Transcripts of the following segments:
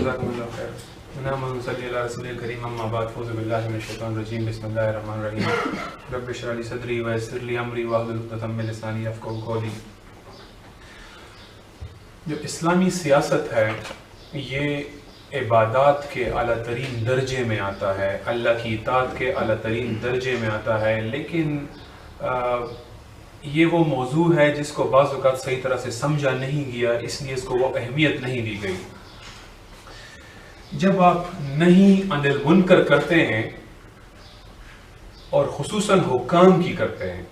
جزاکم اللہ خیر. اللهم صل على رسول الكريم. اما بعد فاعوذ بالله من الشیطان الرجیم. بسم اللہ الرحمن الرحیم. رب اشرح لي صدری ويسر لي امری واحلل عقدۃ من لسانی یفقهوا قولی. جو اسلامی سیاست ہے یہ عبادات کے اعلیٰ ترین درجے میں آتا ہے، اللہ کی اطاعت کے اعلیٰ ترین درجے میں آتا ہے، لیکن یہ وہ موضوع ہے جس کو بعض اوقات صحیح طرح سے سمجھا نہیں گیا، اس لیے اس کو وہ اہمیت نہیں دی گئی. جب آپ نہیں عن المنکر کرتے ہیں اور خصوصاً حکام کی کرتے ہیں،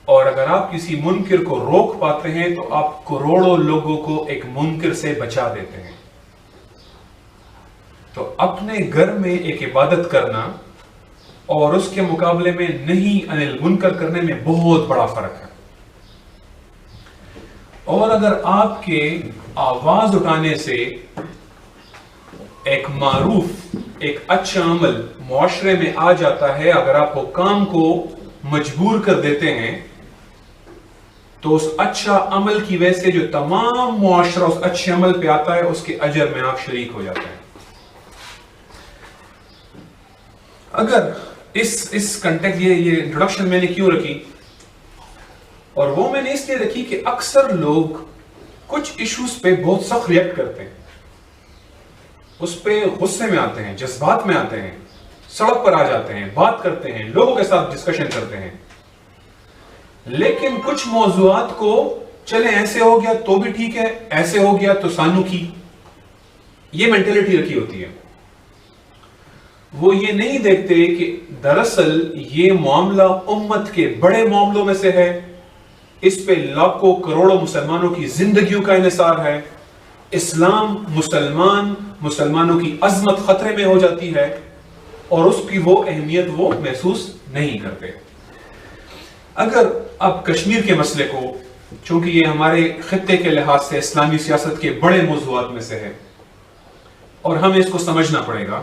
اور اگر آپ کسی منکر کو روک پاتے ہیں تو آپ کروڑوں لوگوں کو ایک منکر سے بچا دیتے ہیں. تو اپنے گھر میں ایک عبادت کرنا اور اس کے مقابلے میں نہیں عن المنکر کرنے میں بہت بڑا فرق ہے. اور اگر آپ کے آواز اٹھانے سے ایک معروف ایک اچھا عمل معاشرے میں آ جاتا ہے، اگر آپ حکام کو مجبور کر دیتے ہیں تو اس اچھا عمل کی وجہ سے جو تمام معاشرہ اس اچھے عمل پہ آتا ہے اس کے اجر میں آپ شریک ہو جاتے ہیں. اگر اس کنٹیکٹ یہ انٹروڈکشن میں نے کیوں رکھی، اور وہ میں نے اس لیے رکھی کہ اکثر لوگ کچھ ایشوز پہ بہت سخت ریئیکٹ کرتے ہیں، اس پہ غصے میں آتے ہیں، جذبات میں آتے ہیں، سڑک پر آ جاتے ہیں، بات کرتے ہیں، لوگوں کے ساتھ ڈسکشن کرتے ہیں. لیکن کچھ موضوعات کو چلے ایسے ہو گیا تو بھی ٹھیک ہے، ایسے ہو گیا تو سانو کی، یہ مینٹلٹی رکھی ہوتی ہے. وہ یہ نہیں دیکھتے کہ دراصل یہ معاملہ امت کے بڑے معاملوں میں سے ہے، اس پہ لاکھوں کروڑوں مسلمانوں کی زندگیوں کا انحصار ہے. اسلام مسلمانوں کی عظمت خطرے میں ہو جاتی ہے اور اس کی وہ اہمیت وہ محسوس نہیں کرتے. اگر اب کشمیر کے مسئلے کو، چونکہ یہ ہمارے خطے کے لحاظ سے اسلامی سیاست کے بڑے موضوعات میں سے ہے اور ہمیں اس کو سمجھنا پڑے گا،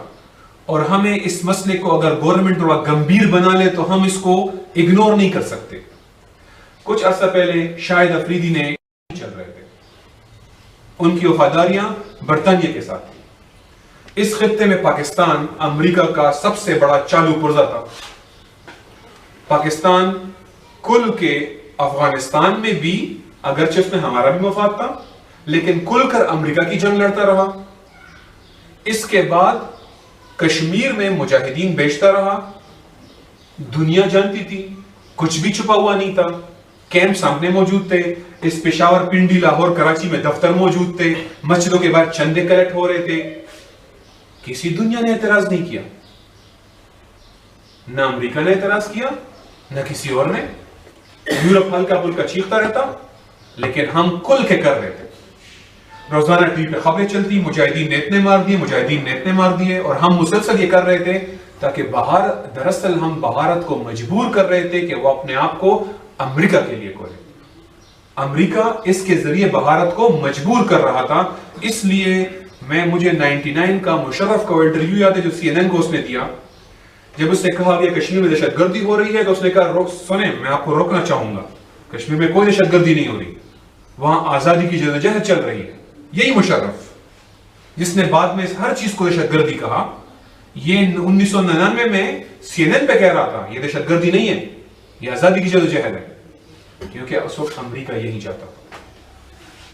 اور ہمیں اس مسئلے کو اگر گورنمنٹ تھوڑا گمبھیر بنا لے تو ہم اس کو اگنور نہیں کر سکتے. کچھ عرصہ پہلے شاہد افریدی نے چل رہے تھے، ان کی وفاداریاں برطانیہ کے ساتھ تھی. اس خطے میں پاکستان امریکہ کا سب سے بڑا چالو پرزہ تھا. پاکستان کل کے افغانستان میں بھی اگرچہ اس میں ہمارا بھی مفاد تھا لیکن کل کر امریکہ کی جنگ لڑتا رہا. اس کے بعد کشمیر میں مجاہدین بیچتا رہا، دنیا جانتی تھی، کچھ بھی چھپا ہوا نہیں تھا، کیمپ سامنے موجود تھے. اس پشاور، پنڈی، لاہور، کراچی میں دفتر موجود تھے، مسجدوں کے بعد چندے کلیکٹ ہو رہے تھے. کسی دنیا نے اعتراض نہیں کیا، نہ امریکہ نے اعتراض کیا نہ کسی اور نے. یورپ ہلکا پھلکا چیختا رہتا لیکن ہم کھل کے کر رہے تھے. روزانہ ٹی وی پہ خبریں چلتی، مجاہدین نے اتنے مار دیے، مجاہدین نے اتنے مار دیے، اور ہم مسلسل یہ کر رہے تھے تاکہ دراصل ہم بھارت کو مجبور کر رہے تھے کہ وہ اپنے آپ کو امریکہ کے لیے کھولے. امریکہ اس کے ذریعے بھارت کو مجبور کر رہا تھا. اس لیے مجھے 99 کا مشرف کا انٹرویو یاد ہے جو CNN کو اس نے دیا. جب اس نے کہا کہ کشمیر میں دہشت گردی ہو رہی ہے تو اس نے کہا سنیں، میں آپ کو روکنا چاہوں گا، کشمیر میں کوئی دہشت گردی نہیں ہو رہی، وہاں آزادی کی جدوجہد چل رہی ہے. یہی مشرف جس نے بعد میں ہر چیز کو دہشت گردی کہا، یہ 1999 میں CNN پہ کہہ رہا تھا یہ دہشت گردی نہیں ہے، یہ آزادی کی جدوجہد ہے. کیونکہ اس وقت امریکہ یہی چاہتا تھا.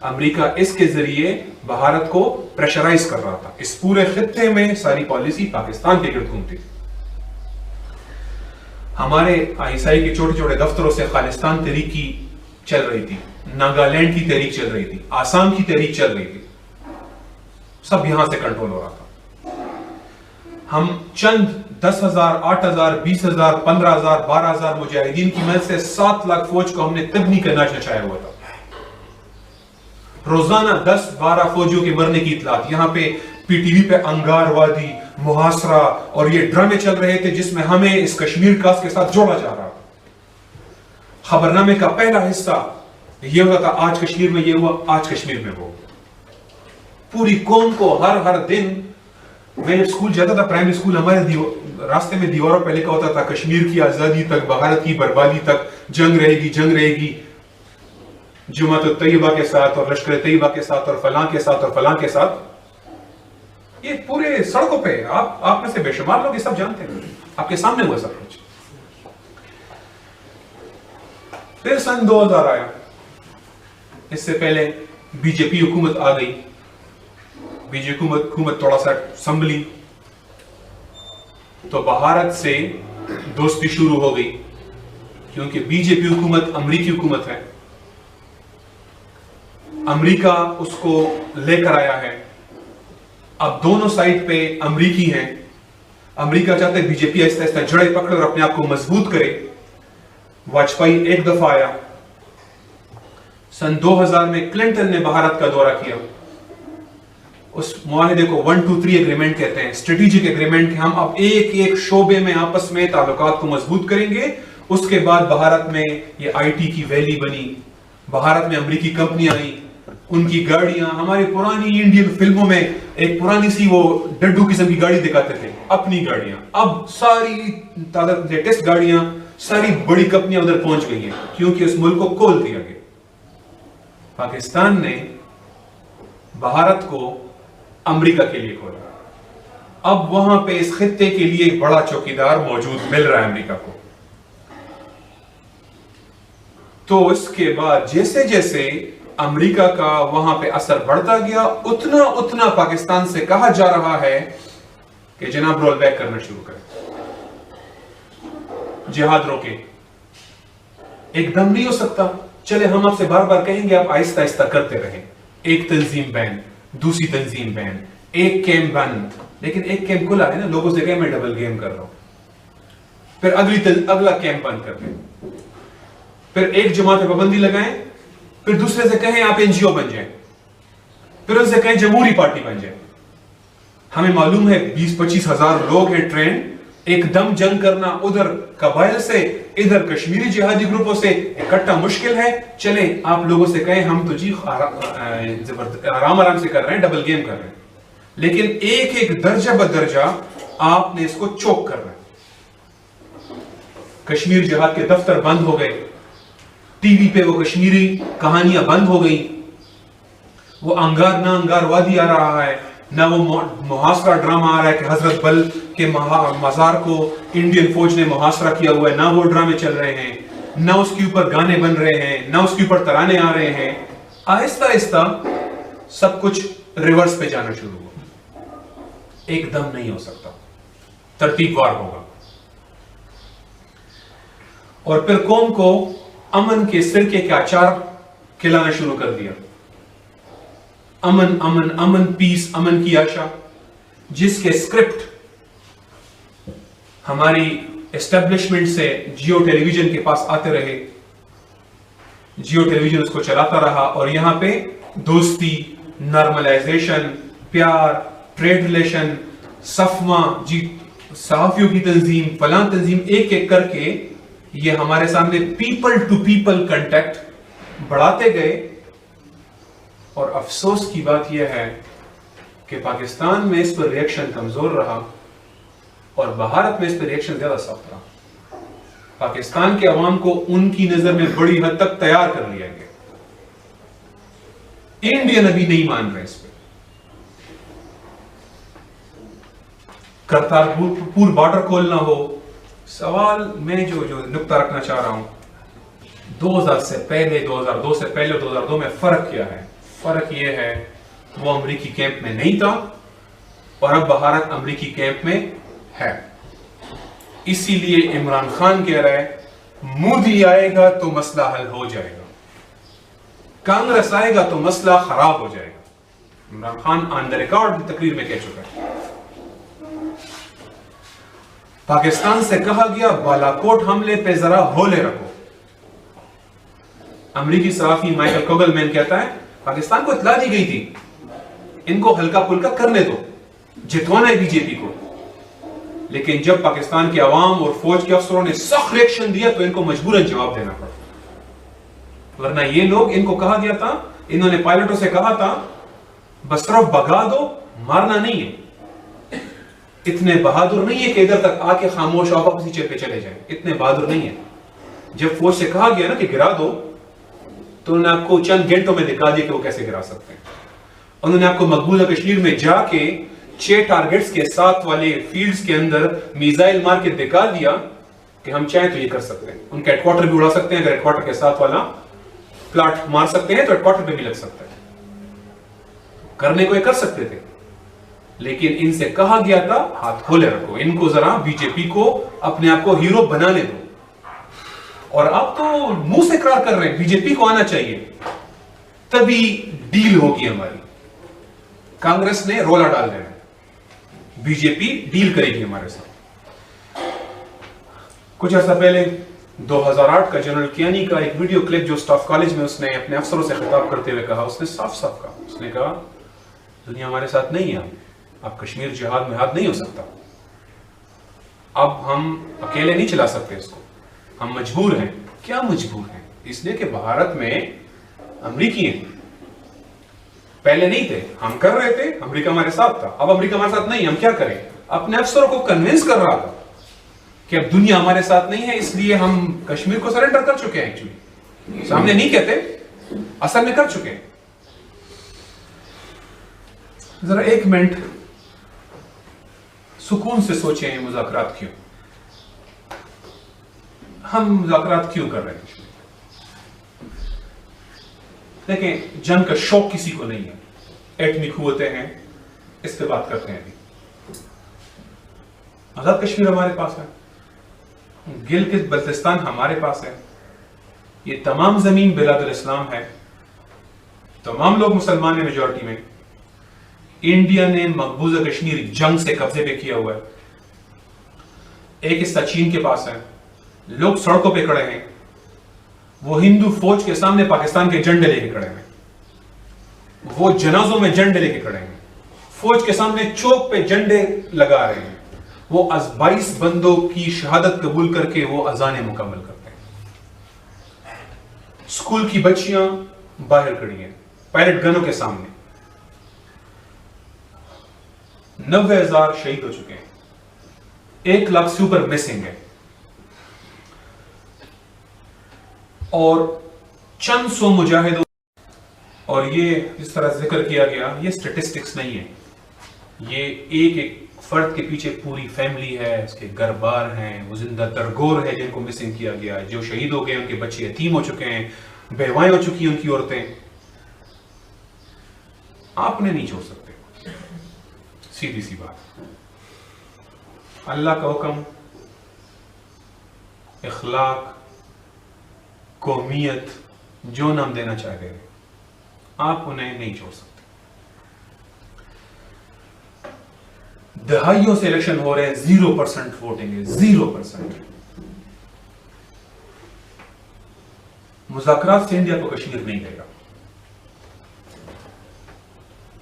امریکہ اس کے ذریعے بھارت کو پریشرائز کر رہا تھا. اس پورے خطے میں ساری پالیسی پاکستان کے گرد گھومتی تھی. ہمارے عیسائی کے چھوٹے چھوٹے دفتروں سے خالستان تحریک کی چل رہی تھی، ناگالینڈ کی تحریک چل رہی تھی، آسام کی تحریک چل رہی تھی، سب یہاں سے کنٹرول ہو رہا تھا. ہم چند 10,000 8,000 20,000 15,000 12,000 مجاہدین کی مدد سے 7 لاکھ فوج کو ہم نے تبنی کا ناچ نچایا ہوا تھا. روزانہ 10-12 فوجیوں کے مرنے کی اطلاعات. یہاں پہ PTV پہ انگار وادی، محاصرہ اور یہ ڈرامے چل رہے تھے جس میں ہمیں اس کشمیر کاسٹ کے ساتھ جوڑا جا رہا تھا. خبرنامے کا پہلا حصہ یہ ہوتا تھا آج کشمیر میں یہ ہوا، آج کشمیر میں وہ. پوری قوم کو ہر دن. میں جب اسکول جاتا تھا پرائمری اسکول، ہمارے راستے میں دیواروں پہ لکھا ہوتا تھا کشمیر کی آزادی تک، بھارت کی بربادی تک جنگ رہے گی، جنگ رہے گی، جماعت الطیبہ کے ساتھ اور لشکر طیبہ کے ساتھ اور فلاں کے ساتھ اور فلاں کے ساتھ. یہ پورے سڑکوں پہ آپ میں سے بے شمار لوگ یہ سب جانتے ہیں، آپ کے سامنے ہوا سب کچھ. پھر سن 2000 آیا، اس سے پہلے بی جے پی حکومت آ گئی. بی جے پی حکومت تھوڑا سا سنبھلی تو بھارت سے دوستی شروع ہو گئی، کیونکہ بی جے پی حکومت امریکی حکومت ہے، امریکہ اس کو لے کر آیا ہے. اب دونوں سائڈ پہ امریکی ہیں. امریکہ چاہتے ہیں بی جے پی آہستہ آہستہ جڑے پکڑے اور اپنے آپ کو مضبوط کرے. واجپئی ایک دفعہ آیا، سن 2000 میں کلنٹن نے بھارت کا دورہ کیا. اس معاہدے کو 1-2-3 ایگریمنٹ کہتے ہیں، اسٹریٹجک ایگریمنٹ کہ ہم اب ایک شعبے میں آپس میں تعلقات کو مضبوط کریں گے. اس کے بعد بھارت میں یہ آئی ٹی کی ویلی بنی، بھارت میں امریکی کمپنیاں آئیں، ان کی گاڑیاں ہماری پرانی انڈین فلموں میں ایک پرانی سی وہ ڈڈو قسم کی گاڑی دکھاتے تھے، اپنی گاڑیاں، اب ساری لیٹسٹ گاڑیاں ساری بڑی کمپنیاں ادھر پہنچ گئی ہیں کیونکہ اس ملک کو کھول دیا گیا. پاکستان نے بھارت کو امریکہ کے لیے کھولا. اب وہاں پہ اس خطے کے لیے ایک بڑا چوکیدار موجود مل رہا ہے امریکہ کو. تو اس کے بعد جیسے جیسے امریکہ کا وہاں پہ اثر بڑھتا گیا، اتنا پاکستان سے کہا جا رہا ہے کہ جناب رول بیک کرنا شروع کریں، جہاد روکے. ایک دم نہیں ہو سکتا. چلے ہم آپ سے بار بار کہیں گے آپ آہستہ آہستہ کرتے رہیں. ایک تنظیم بین، دوسری تنظیم بین، ایک کیمپ بند. لیکن ایک کیمپ کھلا ہے نا، لوگوں سے کہیں میں ڈبل گیم کر رہا ہوں، پھر اگلا کیمپ بند کر دیں، پھر ایک جماعت پہ پابندی لگائیں، پھر دوسرے سے کہیں آپ این جی او بن جائیں، پھر ان سے کہیں جمہوری پارٹی بن جائیں. ہمیں معلوم ہے 20-25 ہزار لوگ ہیں ٹرین. ایک دم جنگ کرنا ادھر قبائل سے ادھر کشمیری جہادی گروپوں سے اکٹھا مشکل ہے. چلیں آپ لوگوں سے کہیں ہم تو جی آرام سے کر رہے ہیں، ڈبل گیم کر رہے ہیں، لیکن ایک درجہ بدرجہ آپ نے اس کو چوک کرنا ہے. کشمیر جہاد کے دفتر بند ہو گئے، ٹی وی پہ وہ کشمیری کہانیاں بند ہو گئی، وہ انگار نہ انگار وادی آ رہا ہے، نہ وہ محاصرہ ڈرامہ آ رہا ہے کہ حضرت بل کے مزار کو انڈین فوج نے محاصرہ کیا ہوا ہے، نہ وہ ڈرامے چل رہے ہیں، نہ اس کے اوپر گانے بن رہے ہیں، نہ اس کے اوپر ترانے آ رہے ہیں. آہستہ آہستہ سب کچھ ریورس پہ جانا شروع ہوا. ایک دم نہیں ہو سکتا، ترتیب وار ہوگا. اور پھر قوم کو امن کے سرکے کا اچار کھلانا شروع کر دیا. امن امن امن، پیس، امن کی آشا، جس کے اسکرپٹ ہماری اسٹیبلشمنٹ سے جیو ٹیلی ویژن کے پاس آتے رہے. جیو ٹیلی ویژن اس کو چلاتا رہا اور یہاں پہ دوستی، نارملائزیشن، پیار، ٹریڈ ریلیشن، صفمہ، جی صحافیوں کی تنظیم، فلاں تنظیم، ایک ایک کر کے یہ ہمارے سامنے پیپل ٹو پیپل کنٹیکٹ بڑھاتے گئے. اور افسوس کی بات یہ ہے کہ پاکستان میں اس پر ریئیکشن کمزور رہا اور بھارت میں اس پر ریئیکشن زیادہ سخت رہا. پاکستان کے عوام کو ان کی نظر میں بڑی حد تک تیار کر لیا گیا. انڈین ابھی نہیں مان رہے اس پہ. کرتارپور بارڈر کھولنا ہو، سوال میں جو نقطہ رکھنا چاہ رہا ہوں، 2000 سے پہلے، 2002 سے پہلے، 2002 میں فرق کیا ہے؟ فرق یہ ہے وہ امریکی کیمپ میں نہیں تھا اور اب بھارت امریکی کیمپ میں ہے. اسی لیے عمران خان کہہ رہا ہے مودی آئے گا تو مسئلہ حل ہو جائے گا، کانگریس آئے گا تو مسئلہ خراب ہو جائے گا. عمران خان آن دا ریکارڈ تقریر میں کہہ چکا ہے. پاکستان سے کہا گیا بالاکوٹ حملے پہ ذرا ہولے رکھو. امریکی صحافی مائیکل کوگلمین کہتا ہے پاکستان کو اطلاع دی گئی تھی ان کو ہلکا پھلکا کرنے دو، جتوانا ہے بی جے پی کو. لیکن جب پاکستان کے عوام اور فوج کے افسروں نے سخت ریئیکشن دیا تو ان کو مجبوراً جواب دینا پڑا. ورنہ یہ لوگ، ان کو کہا گیا تھا، انہوں نے پائلٹوں سے کہا تھا بس صرف بھگا دو، مارنا نہیں ہے. اتنے بہادر نہیں ہے کہ ادھر تک آ کے خاموش آپ اسی چیز پہ چلے جائیں. اتنے بہادر نہیں ہے. جب فوج سے کہا گیا نا کہ گرا دو تو انہوں نے آپ کو چند گھنٹوں میں دکھا دیا کہ وہ کیسے گرا سکتے ہیں. انہوں نے آپ کو مقبوضہ کشمیر میں جا کے 6 ٹارگٹس کے ساتھ والے فیلڈز کے اندر میزائل مار کے دکھا دیا کہ ہم چاہیں تو یہ کر سکتے ہیں. ان کا ہیڈ کوارٹر بھی اڑا سکتے ہیں, اگر ہیڈ کوارٹر کے ساتھ والا پلاٹ مار سکتے ہیں تو ہیڈ کوارٹر پہ بھی لگ سکتا ہے. کرنے کو یہ کر سکتے تھے, لیکن ان سے کہا گیا تھا ہاتھ کھولے رکھو, ان کو ذرا بی جے پی کو اپنے آپ کو ہیرو بنانے دو. اور آپ تو منہ سے اقرار کر رہے ہیں بی جے پی کو آنا چاہیے, تبھی ڈیل ہوگی ہماری. کانگریس نے رولا ڈال دینا, بی جے پی ڈیل کرے گی ہمارے ساتھ. کچھ عرصہ پہلے 2008 کا جنرل کیانی کا ایک ویڈیو کلپ جو سٹاف کالج میں اس نے اپنے افسروں سے خطاب کرتے ہوئے کہا, اس نے صاف صاف کہا, اس نے کہا دنیا ہمارے ساتھ نہیں ہے, اب کشمیر جہاد میں ہاتھ نہیں ہو سکتا, اب ہم اکیلے نہیں چلا سکتے اس کو, ہم مجبور ہیں. کیا مجبور ہیں؟ اس لیے کہ بھارت میں امریکی ہیں, پہلے نہیں تھے, ہم کر رہے تھے, امریکہ ہمارے ساتھ تھا, اب امریکہ ہمارے ساتھ نہیں, ہم کیا کریں؟ اپنے افسروں کو کنونس کر رہا تھا کہ اب دنیا ہمارے ساتھ نہیں ہے, اس لیے ہم کشمیر کو سرنڈر کر چکے ہیں. ایکچولی سامنے نہیں کہتے, اصل میں کر چکے ہیں. ذرا ایک منٹ سکون سے سوچیں, مذاکرات کیوں, ہم مذاکرات کیوں کر رہے ہیں؟ دیکھیں, جنگ کا شوق کسی کو نہیں ہے, ایٹمی قوتیں ہیں, اس پہ بات کرتے ہیں. ابھی آزاد کشمیر ہمارے پاس ہے, گلگت بلتستان ہمارے پاس ہے, یہ تمام زمین بلاد الاسلام ہے, تمام لوگ مسلمان ہیں میجورٹی میں. انڈیا نے مقبوضہ کشمیر جنگ سے قبضے پہ کیا ہوا ہے, ایک حصہ چین کے پاس ہے, لوگ سڑکوں پہ کھڑے ہیں, وہ ہندو فوج کے سامنے پاکستان کے جھنڈے لے کے کھڑے ہیں, وہ جنازوں میں جھنڈے لے کے کھڑے ہیں, فوج کے سامنے چوک پہ جھنڈے لگا رہے ہیں, وہ 22 بندوں کی شہادت قبول کر کے وہ اذانیں مکمل کرتے ہیں. اسکول کی بچیاں باہر کھڑی ہیں پیلٹ گنوں کے سامنے. 90,000 شہید ہو چکے ہیں, 1 لاکھ سے اوپر مسنگ ہے, اور چند سو مجاہدوں. اور یہ جس طرح ذکر کیا گیا, یہ سٹیٹسٹکس نہیں ہے, یہ ایک ایک فرد کے پیچھے پوری فیملی ہے, اس کے گھر بار ہیں, وہ زندہ درگور ہے جن کو مسنگ کیا گیا ہے, جو شہید ہو گئے ان کے بچے یتیم ہو چکے ہیں, بیوائیں ہو چکی ہیں ان کی عورتیں. آپ نے نہیں چھوڑ سکتے, سیدھی سی بات. اللہ کا حکم, اخلاق, قومیت, جو نام دینا چاہتے ہیں, آپ انہیں نہیں چھوڑ سکتے. دہائیوں سے الیکشن ہو رہے ہیں, 0% ووٹنگ ہے, 0%. مذاکرات سے انڈیا کو کشمیر نہیں دے گا.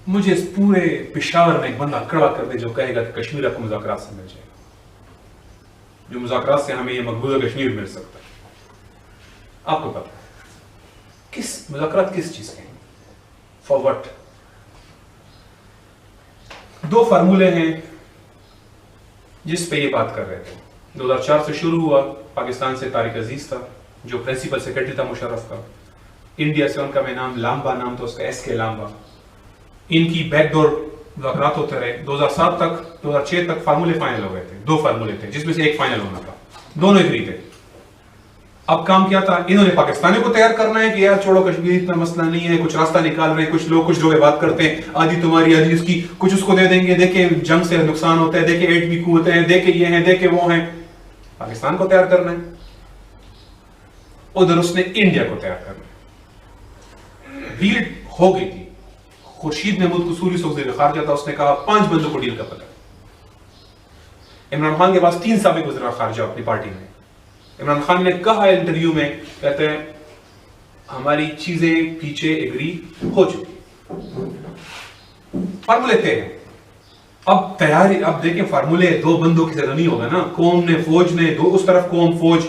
مجھے اس پورے پشاور میں ایک بندہ کھڑا کر دے جو کہے گا کہ کشمیر آپ کو مذاکرات سے مل جائے گا, جو مذاکرات سے ہمیں یہ مقبوضہ کشمیر مل سکتا ہے. آپ کو پتا ہے کس مذاکرات کس چیز کے ہیں, فار وٹ؟ 2 فارمولے ہیں جس پہ یہ بات کر رہے تھے. 2004 سے شروع ہوا, پاکستان سے طارق عزیز تھا جو پرنسپل سیکرٹری تھا مشرف کا, انڈیا سے ان کا میں نام لامبا نام تھا اس کا, ایس کے لامبا. ان کی بیک ڈور مذاکرات ہوتے رہے. 2007 تک 2006 تک فارمولے فائنل ہو گئے تھے, 2 فارمولے تھے جس میں سے ایک فائنل ہونا تھا, دونوں اگری تھے. اب کام کیا تھا, انہوں نے پاکستانیوں کو تیار کرنا ہے کہ یار چھوڑو کشمیر اتنا مسئلہ نہیں ہے, کچھ راستہ نکال رہے ہیں, کچھ لوگ بات کرتے ہیں, آدھی تمہاری آدھی اس کی, کچھ اس کو دے دیں گے, دیکھیں جنگ سے نقصان ہوتا ہے, دیکھیں ایٹمی قوتیں ہیں, دیکھیں یہ ہیں, دیکھیں وہ ہیں. پاکستان کو تیار کرنا ہے, ادھر اس نے انڈیا کو تیار کرنا ہے. ڈیل ہو گئی تھی. خورشید محمود قصوری سے وزیر خارجہ تھا, اس نے کہا 5 بندوں کو ڈیل کا پتہ. عمران خان کے پاس 3 سابق وزراء خارجہ اپنی پارٹی میں. عمران خان نے کہا انٹرویو میں, کہتے ہیں ہماری چیزیں پیچھے اگری ہو چکی, فارمولے تھے. اب تیاری, اب دیکھیں فارمولے 2 بندوں کی طرح نہیں ہوگا نا, قوم نے, فوج نے, اس طرف قوم فوج,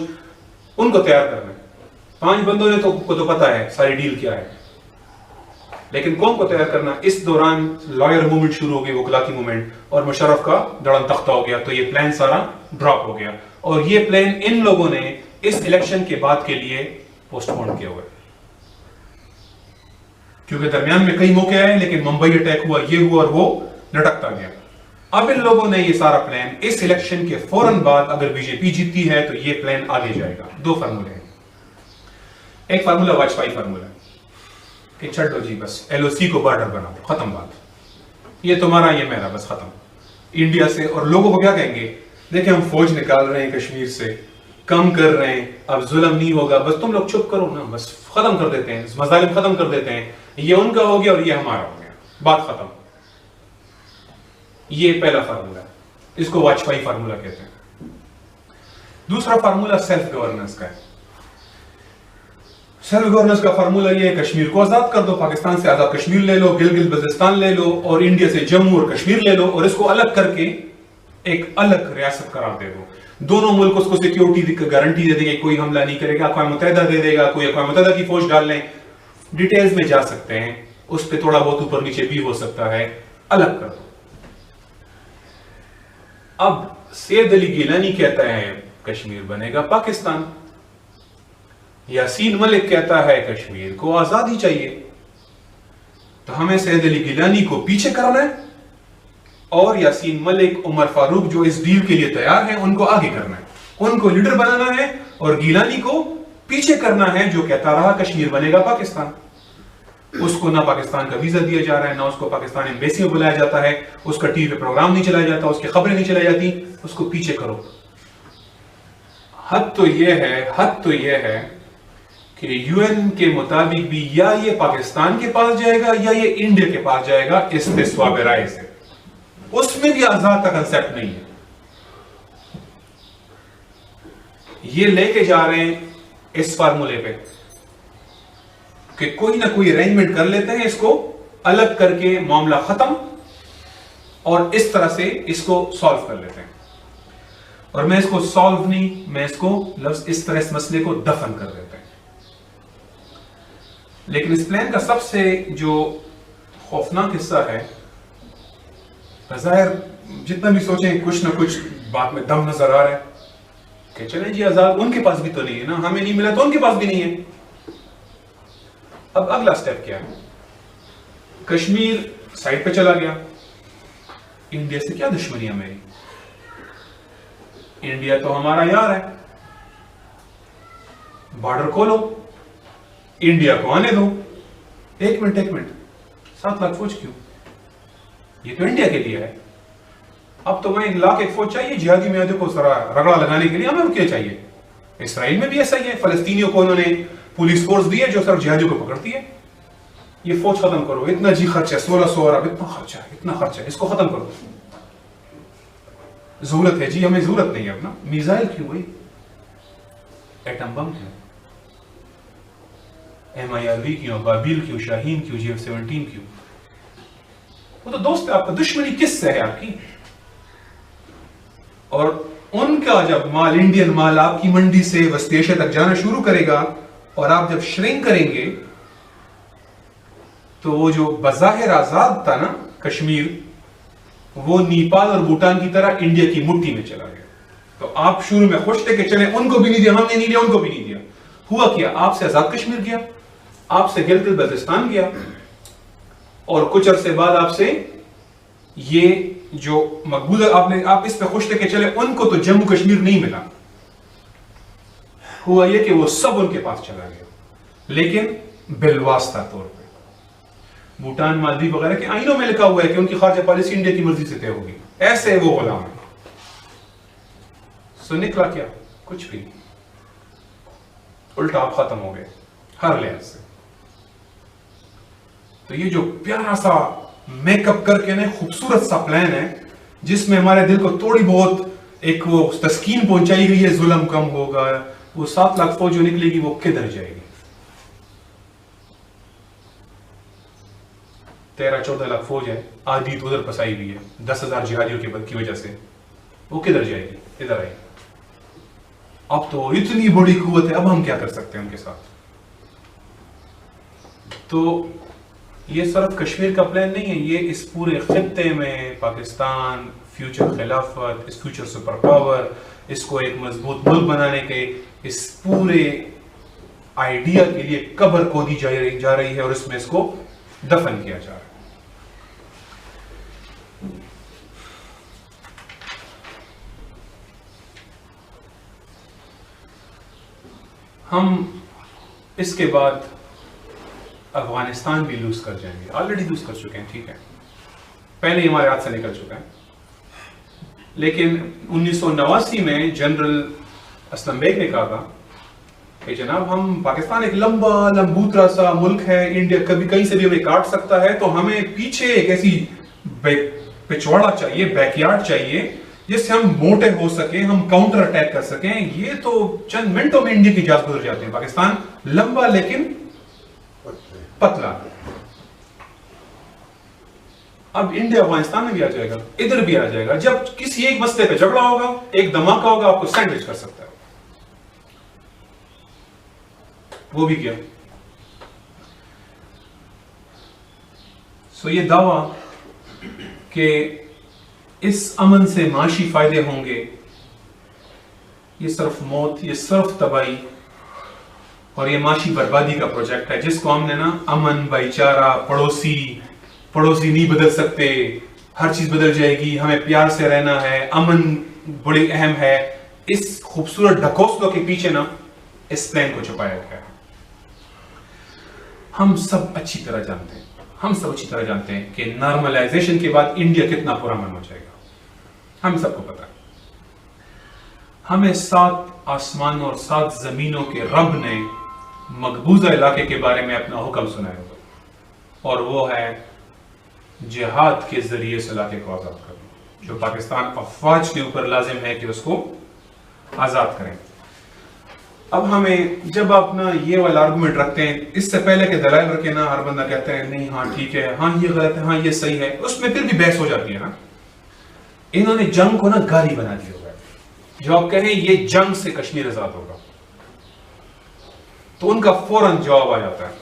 ان کو تیار کرنا ہے. 5 بندوں نے تو پتا ہے ساری ڈیل کیا ہے, لیکن قوم کو تیار کرنا. اس دوران لائر موومنٹ شروع ہو گئی, وکلا کی موومنٹ, اور مشرف کا دڑن تختہ ہو گیا, تو یہ پلان سارا ڈراپ ہو گیا. اور یہ پلان ان لوگوں نے اس الیکشن کے بعد کے لیے پوسٹ پون کیا ہوا ہے, کیونکہ درمیان میں کئی موقع آئے, لیکن ممبئی اٹیک ہوا, یہ ہوا اور وہ لٹکتا گیا. اب ان لوگوں نے یہ سارا پلان اس الیکشن کے فوراً بعد اگر بی جے پی جیتتی ہے تو یہ پلان آگے جائے گا. 2 فارمولے ہیں. ایک فارمولا واجپئی فارمولا کہ چھڑ دو جی بس ایل او سی کو بارڈر بنا دو, ختم بات, یہ تمہارا یہ میرا, بس ختم انڈیا سے. اور لوگوں کو کیا کہیں گے, دیکھیں ہم فوج نکال رہے ہیں کشمیر سے, کم کر رہے ہیں, اب ظلم نہیں ہوگا, بس تم لوگ چپ کرو نا, بس ختم کر دیتے ہیں, مظالم ختم کر دیتے ہیں, یہ ان کا ہو گیا اور یہ ہمارا ہو گیا, بات ختم. یہ پہلا فارمولا ہے, اس کو واجپئی فارمولا کہتے ہیں. دوسرا فارمولا سیلف گورننس کا ہے. سیلف گورننس کا فارمولا یہ ہے, کشمیر کو آزاد کر دو, پاکستان سے آزاد کشمیر لے لو, گلگت بلتستان لے لو, اور انڈیا سے جموں اور کشمیر لے لو, اور اس کو الگ کر کے ایک الگ ریاست قرار دے دو. دونوں ملک اس کو سیکیورٹی کی گارنٹی دے دیں گے, کوئی حملہ نہیں کرے گا, اقوام متحدہ دے دے گا, کوئی اقوام متحدہ کی فوج ڈال لیں. ڈیٹیلز میں جا سکتے ہیں, اس پہ تھوڑا بہت اوپر نیچے بھی ہو سکتا ہے, الگ کر دو. اب سید علی گیلانی کہتا ہے کشمیر بنے گا پاکستان, یاسین ملک کہتا ہے کشمیر کو آزادی چاہیے. تو ہمیں سید علی گیلانی کو پیچھے کرنا ہے, اور یاسین ملک, عمر فاروق جو اس ڈیل کے لیے تیار ہیں, ان کو آگے کرنا ہے, ان کو لیڈر بنانا ہے, اور گیلانی کو پیچھے کرنا ہے جو کہتا رہا کشمیر بنے گا پاکستان. اس کو نہ پاکستان کا ویزا دیا جا رہا ہے, نہ اس کو پاکستان ایمبیسی میں بلایا جاتا ہے, اس کا ٹی وی پہ پروگرام نہیں چلایا جاتا, اس کی خبریں نہیں چلائی جاتی, اس کو پیچھے کرو. حد تو یہ ہے کہ یو این کے مطابق بھی یا یہ پاکستان کے پاس جائے گا یا یہ انڈیا کے پاس جائے گا استصواب رائے سے. اس میں بھی آزاد کا کنسیپٹ نہیں ہے. یہ لے کے جا رہے ہیں اس فارمولے پہ کہ کوئی نہ کوئی ارینجمنٹ کر لیتے ہیں, اس کو الگ کر کے معاملہ ختم, اور اس طرح سے اس کو سالو کر لیتے ہیں. اور میں اس کو سالو نہیں, میں اس کو لفظ اس طرح اس مسئلے کو دفن کر دیتے ہیں. لیکن اس پلان کا سب سے جو خوفناک حصہ ہے, بظاہر جتنا بھی سوچیں کچھ نہ کچھ بات میں دم نظر آ رہا ہے کہ چلیں جی آزاد, ان کے پاس بھی تو نہیں ہے نا, ہمیں نہیں ملا تو ان کے پاس بھی نہیں ہے. اب اگلا سٹیپ کیا ہے, کشمیر سائڈ پہ چلا گیا, انڈیا سے کیا دشمنی ہے میری, انڈیا تو ہمارا یار ہے, بارڈر کھولو, انڈیا کو آنے دو. ایک منٹ 7 لاکھ فوج کیوں, یہ تو انڈیا کے لیے ہے. اب تو میں 1 لاکھ ایک فوج چاہیے جہادی میادوں کو رگڑا لگانے کے لیے, ہمیں کیا چاہیے. اسرائیل میں بھی ایسا ہی ہے, فلسطینیوں کو انہوں نے پولیس فورس دی ہے جو صرف جہادیوں کو پکڑتی ہے. یہ فوج ختم کرو, اتنا جی خرچ ہے, 1600 ارب, اتنا خرچہ ہے, اس کو ختم کرو. ضرورت ہے جی, ہمیں ضرورت نہیں ہے اپنا. میزائل کیوں بھائی, ایٹم بم کیوں, MIRV کیوں, بابیل کیوں, شاہین کیوں, GF-17 کیوں. وہ تو دوست ہے آپ کا, دشمنی کس سے ہے آپ کی. اور ان کا جب مال, انڈین مال آپ کی منڈی سے وسط ایشیا تک جانا شروع کرے گا, اور آپ جب شرنک کریں گے, تو وہ جو بظاہر آزاد تھا نا کشمیر, وہ نیپال اور بھوٹان کی طرح انڈیا کی مٹھی میں چلا گیا. تو آپ شروع میں خوش تھے کہ چلیں ان کو بھی نہیں دیا, ہم نے نہیں دیا, ان کو بھی نہیں دیا. ہوا کیا, آپ سے آزاد کشمیر گیا, آپ سے گلگت بلتستان گیا, اور کچھ عرصے بعد آپ سے یہ جو مقبول آپ اس پہ خوش تھے کہ چلے ان کو تو جموں کشمیر نہیں ملا. ہوا یہ کہ وہ سب ان کے پاس چلا گیا, لیکن بالواسطہ طور پہ. بھوٹان, مالدیپ وغیرہ کے آئینوں میں لکھا ہوا ہے کہ ان کی خارجہ پالیسی انڈیا کی مرضی سے طے ہوگی. ایسے وہ غلام ہیں. سو نکلا کیا, کچھ بھی نہیں, الٹا آپ ختم ہو گئے ہر لحاظ سے. تو یہ جو پیارا سا میک اپ کر کے خوبصورت سا پلان ہے, جس میں ہمارے دل کو تھوڑی بہت ایک وہ تسکین پہنچائی گئی ہے, ظلم کم ہوگا, وہ 7 لاکھ فوج جو نکلے گی وہ کدھر جائے گی. 13-14 لاکھ فوج ہے, آدھی تو ادھر پسائی ہوئی ہے 10,000 جہادیوں کی وجہ سے, وہ کدھر جائے گی, ادھر آئے گی. اب تو اتنی بڑی قوت ہے, اب ہم کیا کر سکتے ہیں ان کے ساتھ. تو یہ صرف کشمیر کا پلان نہیں ہے, یہ اس پورے خطے میں پاکستان, فیوچر خلافت, اس فیوچر سپر پاور, اس کو ایک مضبوط ملک بنانے کے اس پورے آئیڈیا کے لیے قبر کھودی جا رہی ہے, اور اس میں اس کو دفن کیا جا رہا ہے. ہم اس کے بعد افغانستان بھی لوز کر جائیں گے. آلریڈی لوز کر چکے ہیں, ٹھیک ہے, پہلے ہی ہمارے ہاتھ سے نکل چکا ہے. لیکن 1989 میں جنرل اسلم بیگ نے کہا تھا کہ جناب ہم پاکستان ایک لمبا لمبوترا سا ملک ہے, انڈیا کبھی کہیں سے بھی ہمیں کاٹ سکتا ہے, تو ہمیں پیچھے ایک ایسی پچھواڑا چاہیے, بیک یارڈ چاہیے جس سے ہم موٹے ہو سکیں, ہم کاؤنٹر اٹیک کر سکیں. یہ تو چند منٹوں میں انڈیا کی جانچ گزر جاتے ہیں. پاکستان لمبا لیکن پتلا. اب انڈیا افغانستان میں بھی آ جائے گا, ادھر بھی آ جائے گا. جب کسی ایک مسئلے پہ جھگڑا ہوگا, ایک دھماکہ ہوگا, آپ کو سینڈوچ کر سکتا ہے. وہ بھی کیا. سو یہ دعویٰ کہ اس امن سے معاشی فائدے ہوں گے, یہ صرف موت, یہ صرف تباہی اور یہ معاشی بربادی کا پروجیکٹ ہے, جس کو ہم نے نا امن, بھائی چارہ, پڑوسی نہیں بدل سکتے, ہر چیز بدل جائے گی, ہمیں پیار سے رہنا ہے, امن بڑی اہم ہے. اس خوبصورت ڈھکوسلوں کے پیچھے نا اس پلان کو چھپایا گیا ہے. ہم سب اچھی طرح جانتے ہیں کہ نارملائزیشن کے بعد انڈیا کتنا پرامن ہو جائے گا. ہم سب کو پتا ہے. ہمیں 7 آسمانوں اور 7 زمینوں کے رب نے مقبوضہ علاقے کے بارے میں اپنا حکم سنایا ہوگا, اور وہ ہے جہاد کے ذریعے سے علاقے کو آزاد کرنا, جو پاکستان افواج کے اوپر لازم ہے کہ اس کو آزاد کریں. اب ہمیں جب آپ نا یہ والا آرگومنٹ رکھتے ہیں, اس سے پہلے کہ دلائل رکھے نا, ہر بندہ کہتا ہے نہیں ہاں ٹھیک ہے, ہاں یہ غلط ہے, ہاں یہ صحیح ہے, اس میں پھر بھی بحث ہو جاتی ہے نا. انہوں نے جنگ کو نا گالی بنا دیا ہوگا. جو آپ کہیں یہ جنگ سے کشمیر آزاد ہوگا, تو ان کا فوراً جواب آ جاتا ہے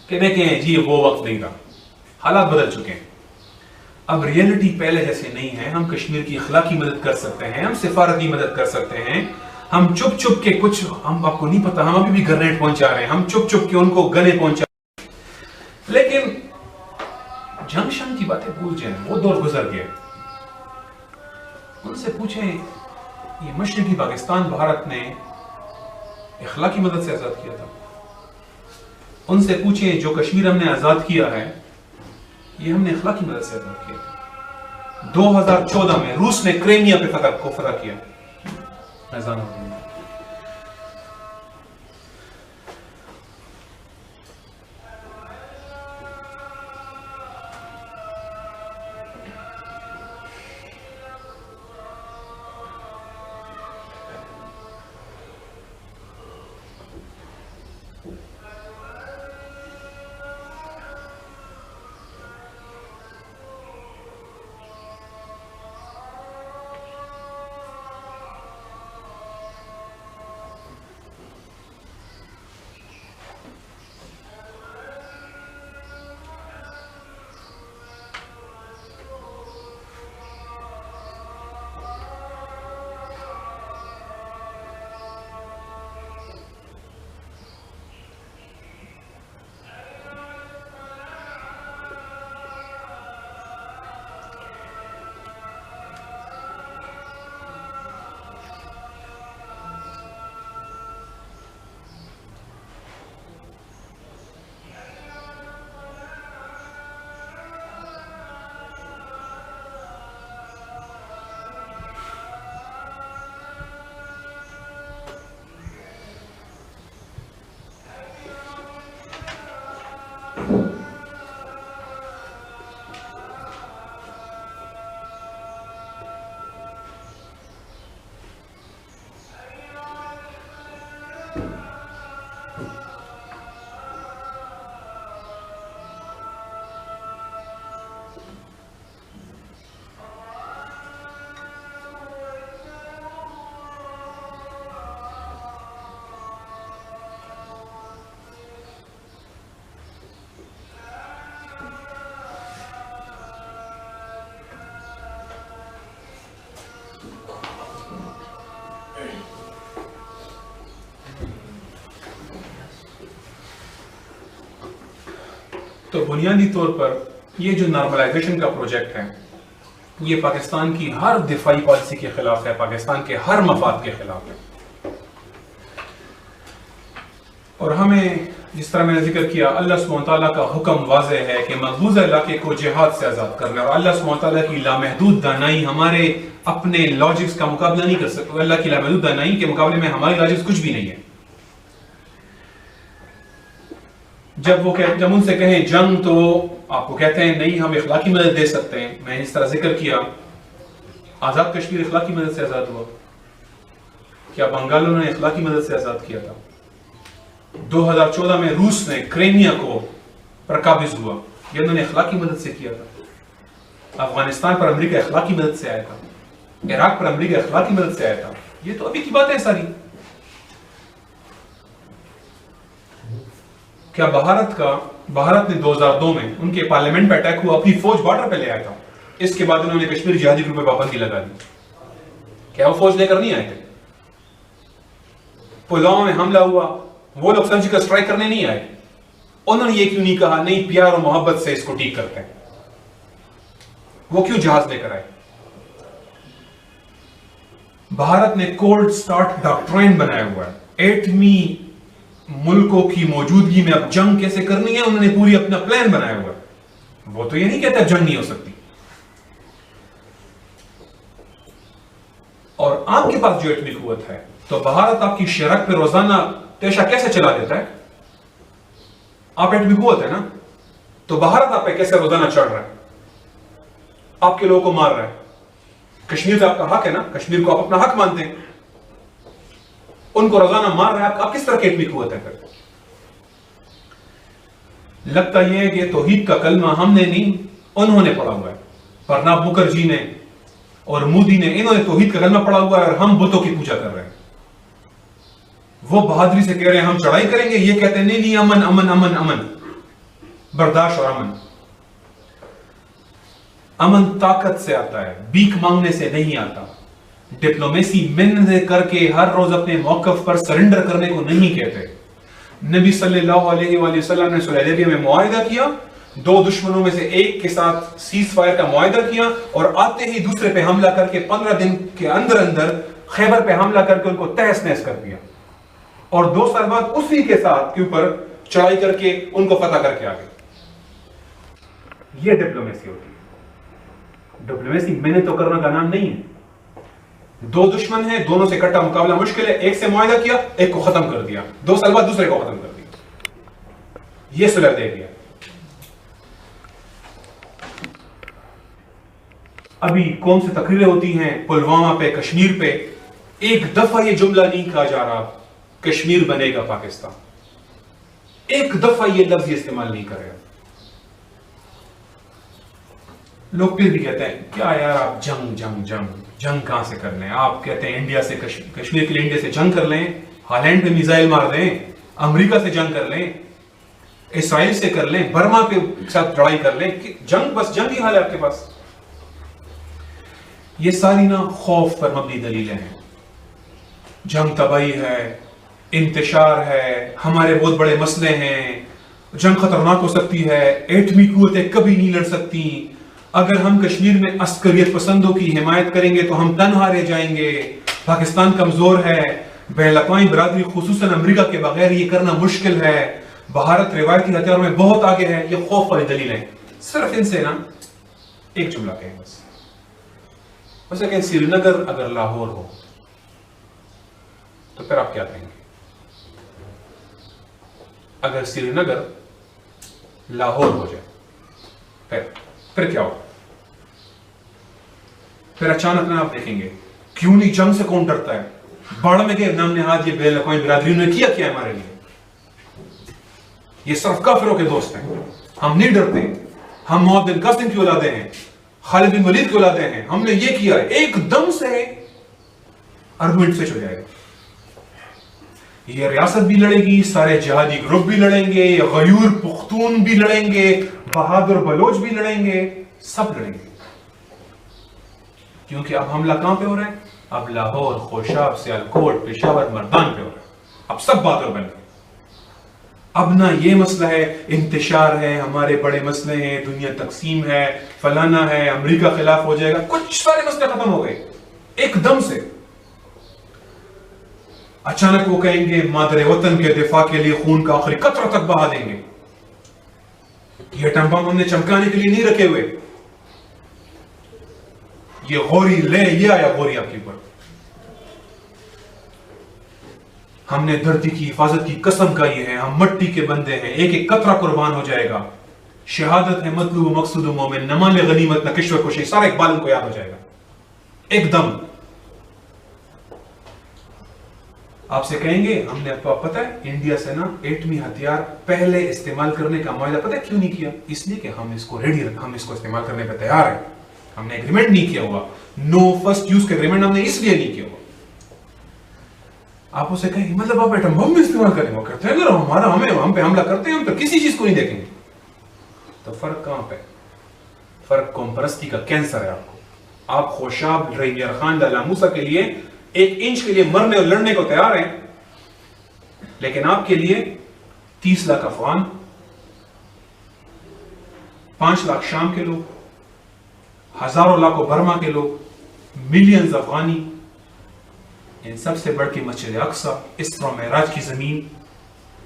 کہ دیکھیں جی وہ وقت نہیں تھا, حالات بدل چکے ہیں. اب ریئلٹی پہلے جیسے نہیں ہے. ہم کشمیر کی اخلاقی مدد کر سکتے ہیں, ہم سفارتی مدد کر سکتے ہیں, ہم چپ کے کچھ, ہم آپ کو نہیں پتا, ہم ابھی بھی گرنیٹ پہنچا رہے ہیں, ہم چپ کے ان کو گنے پہنچا رہے ہیں. لیکن جنکشن کی باتیں بھول جائیں, وہ دور گزر گئے. ان سے پوچھیں یہ مشرقی پاکستان بھارت نے اخلاقی مدد سے آزاد کیا تھا. ان سے پوچھیں جو کشمیر ہم نے آزاد کیا ہے یہ ہم نے اخلاقی مدد سے آزاد کیا تھا. 2014 میں روس نے کریمیا پہ فتح کیا. تو بنیادی طور پر یہ جو نارملائزیشن کا پروجیکٹ ہے یہ پاکستان کی ہر دفاعی پالیسی کے خلاف ہے, پاکستان کے ہر مفاد کے خلاف ہے. اور ہمیں جس طرح میں نے ذکر کیا اللہ سبحانہ تعالیٰ کا حکم واضح ہے کہ مقبوضہ علاقے کو جہاد سے آزاد کرنا، اور اللہ سبحانہ تعالیٰ کی لامحدود دانائی ہمارے اپنے لاجکس کا مقابلہ نہیں کر سکتے. اللہ کی لامحدود دانائی کے مقابلے میں ہماری لاجکس کچھ بھی نہیں ہے. جب ان سے کہیں جنگ تو آپ کو کہتے ہیں نہیں ہم اخلاقی مدد دے سکتے ہیں. میں نے اس طرح ذکر کیا آزاد کشمیر اخلاقی مدد سے آزاد ہوا. کیا بنگالوں نے اخلاقی مدد سے آزاد کیا تھا؟ 2014 میں روس نے کرائمیا کو پر قابض ہوا، یہ انہوں نے اخلاقی مدد سے کیا تھا. افغانستان پر امریکہ اخلاقی مدد سے آیا تھا، عراق پر امریکہ اخلاقی مدد سے آیا تھا. یہ تو ابھی کی بات ہے ساری. کیا بھارت نے 2002 میں ان کے پارلیمنٹ پہ اٹیک ہوا، اپنی فوج بارڈر پہ لے آیا تھا، اس کے بعد انہوں نے کشمیر جہادی گروپ پہ پابندی لگا دی. کیا وہ فوج لے کر نہیں آئے تھے؟ پلوامہ میں حملہ ہوا، وہ لوگ سرجیکل اسٹرائک کرنے نہیں آئے. انہوں نے یہ کیوں نہیں کہا نہیں پیار اور محبت سے اس کو ٹھیک کرتے ہیں؟ وہ کیوں جہاز لے کر آئے؟ بھارت نے کولڈ سٹارٹ ڈاکٹرائن بنایا ہوا ہے. ایٹمی ملکوں کی موجودگی میں اب جنگ کیسے کرنی ہے انہوں نے پوری اپنا پلان بنایا ہوا ہے. وہ تو یہ نہیں کہتا جنگ نہیں ہو سکتی. اور آپ کے پاس جو ایٹمی قوت ہے تو بھارت آپ کی شرک پہ روزانہ تیشہ کیسے چلا دیتا ہے؟ آپ ایٹمی قوت ہے نا، تو بھارت آپ پہ کیسے روزانہ چڑھ رہا ہے، آپ کے لوگوں کو مار رہا ہے. کشمیر پہ آپ کا حق ہے نا، کشمیر کو آپ اپنا حق مانتے ہیں، ان کو روزانہ مار رہا ہے. آپ کس طرح کی ایٹمی قوت ہے پھر؟ لگتا یہ ہے کہ توحید کا کلمہ ہم نے نہیں انہوں نے پڑھا ہوا ہے. پرناب مکھرجی نے اور مودی نے، انہوں نے توحید کا کلمہ پڑھا ہوا ہے اور ہم بتوں کی پوجا کر رہے ہیں. وہ بہادری سے کہہ رہے ہیں ہم چڑھائی کریں گے، یہ کہتے ہیں نہیں امن امن امن امن، برداشت اور امن. امن طاقت سے آتا ہے، بھیک مانگنے سے نہیں آتا. ڈپلومیسی محنت کر کے ہر روز اپنے موقف پر سرنڈر کرنے کو نہیں کہتے. نبی صلی اللہ علیہ وآلہ وسلم نے صلح حدیبیہ میں معاہدہ کیا، دو دشمنوں میں سے ایک کے ساتھ سیز فائر کا معاہدہ کیا، اور آتے ہی دوسرے پہ حملہ کر کے 15 دن کے اندر خیبر پہ حملہ کر کے ان کو تہس نہس کر دیا، اور 2 سال بعد اسی کے ساتھ کے اوپر چڑھائی کر کے ان کو فتح کر کے آگے. یہ ڈپلومیسی ہوتی ہے. ڈپلومیسی محنت تو کرنا کا نام نہیں ہے. 2 دشمن ہیں، دونوں سے اکٹھا مقابلہ مشکل ہے، ایک سے معاہدہ کیا، ایک کو ختم کر دیا، 2 سال بعد دوسرے کو ختم کر دیا. یہ صلح حدیبیہ. ابھی کون سی تقریریں ہوتی ہیں پلوامہ پہ، کشمیر پہ، ایک دفعہ یہ جملہ نہیں کہا جا رہا کشمیر بنے گا پاکستان. ایک دفعہ یہ لفظ استعمال نہیں کر رہے. لوگ پھر بھی کہتے ہیں کیا یار آپ جنگ کہاں سے کر لیں؟ آپ کہتے ہیں انڈیا سے کشمیر کے لیے انڈیا سے جنگ کر لیں، ہالینڈ پہ میزائل مار دیں، امریکہ سے جنگ کر لیں، اسرائیل سے کر لیں، برما کے ساتھ لڑائی کر لیں. جنگ بس جنگ ہی حال ہے آپ کے پاس. یہ ساری نا خوف پر مبنی دلیلیں ہیں. جنگ تباہی ہے، انتشار ہے، ہمارے بہت بڑے مسئلے ہیں، جنگ خطرناک ہو سکتی ہے، ایٹمی قوتیں کبھی نہیں لڑ سکتی، اگر ہم کشمیر میں عسکریت پسندوں کی حمایت کریں گے تو ہم تنہا رہ جائیں گے، پاکستان کمزور ہے، بین الاقوامی برادری خصوصاً امریکہ کے بغیر یہ کرنا مشکل ہے، بھارت روایتی ہتھیاروں میں بہت آگے ہے. یہ خوف والی دلیلیں. صرف ان سے نا ایک جملہ کہیں بس. ویسے کہ سری نگر اگر لاہور ہو تو پھر آپ کیا کہیں گے؟ اگر سری نگر لاہور ہو جائے پھر کیا ہو؟ پھر اچانک نا آپ دیکھیں گے کیوں نہیں جنگ سے کون ڈرتا ہے؟ باڑ میں گئے نام نہاد یہ بین الاقوامی برادریوں نے کیا ہمارے لیے. یہ صرف کافروں کے دوست ہیں. ہم نہیں ڈرتے. ہم محمد بن قاسم کی اولادیں ہیں، خالد بن ولید کی اولادیں ہیں، ہم نے یہ کیا ہے. ایک دم سے آرگومنٹ سوئچ ہو جائے گا. یہ ریاست بھی لڑے گی، سارے جہادی گروپ بھی لڑیں گے، غیور پختون بھی لڑیں گے، بہادر بلوچ بھی لڑیں گے، سب لڑیں گے. کیونکہ اب حملہ کہاں پہ ہو رہا ہے؟ اب لاہور، خوشاب، سیالکوٹ، پشاور، مردان پہ ہو رہا ہے. اب سب بہادر بن گئے. اب نہ یہ مسئلہ ہے انتشار ہے، ہمارے بڑے مسئلے ہیں، دنیا تقسیم ہے، فلانا ہے، امریکہ خلاف ہو جائے گا، کچھ سارے مسئلے ختم ہو گئے ایک دم سے. اچانک وہ کہیں گے مادر وطن کے دفاع کے لیے خون کا آخری قطرہ تک بہا دیں گے. یہ ایٹم بم ہم نے چمکانے کے لیے نہیں رکھے ہوئے. یہ غوری لے یہ آیا غوری آپ کے اوپر. ہم نے دھرتی کی حفاظت کی قسم کھائی ہے, ہم مٹی کے بندے ہیں, ایک ایک قطرہ قربان ہو جائے گا. شہادت ہے مطلوب و مقصود و مومن, نہ مال غنیمت نہ کشور کشی. سارا اقبال ان کو یاد ہو جائے گا ایک دم. آپ سے کہیں گے ہم نے پتہ ہے انڈیا سے نا ایٹمی ہتھیار پہلے استعمال کرنے کا معاہدہ پتہ ہے کیوں نہیں کیا؟ اس لیے کہ ہم اس کو ریڈی ہم اس کو استعمال کرنے پہ تیار ہیں. ہم نے ایگریمنٹ نہیں کیا ہوا, نو فرسٹ یوز کا ایگریمنٹ ہم نے اس لیے نہیں کیا ہوا. آپ اسے کہیں مطلب آپ ایٹم بم میں استعمال کریں وہ کرتے ہیں, اگر ہمارا ہم پہ حملہ کرتے ہیں ہم تو کسی چیز کو نہیں دیکھیں گے. تو فرق کہاں پہ؟ فرق قوم پرستی کا کینسر ہے آپ کو. آپ خوشاب رینجر خان لالا موسیٰ کے لیے 1 انچ کے لیے مرنے اور لڑنے کو تیار ہیں, لیکن آپ کے لیے 30 لاکھ افغان, 5 لاکھ شام کے لوگ, ہزاروں لاکھوں برما کے لوگ, ملینز افغانی, ان سب سے بڑھ کے مسجد اقصی, اسرا و معراج کی زمین,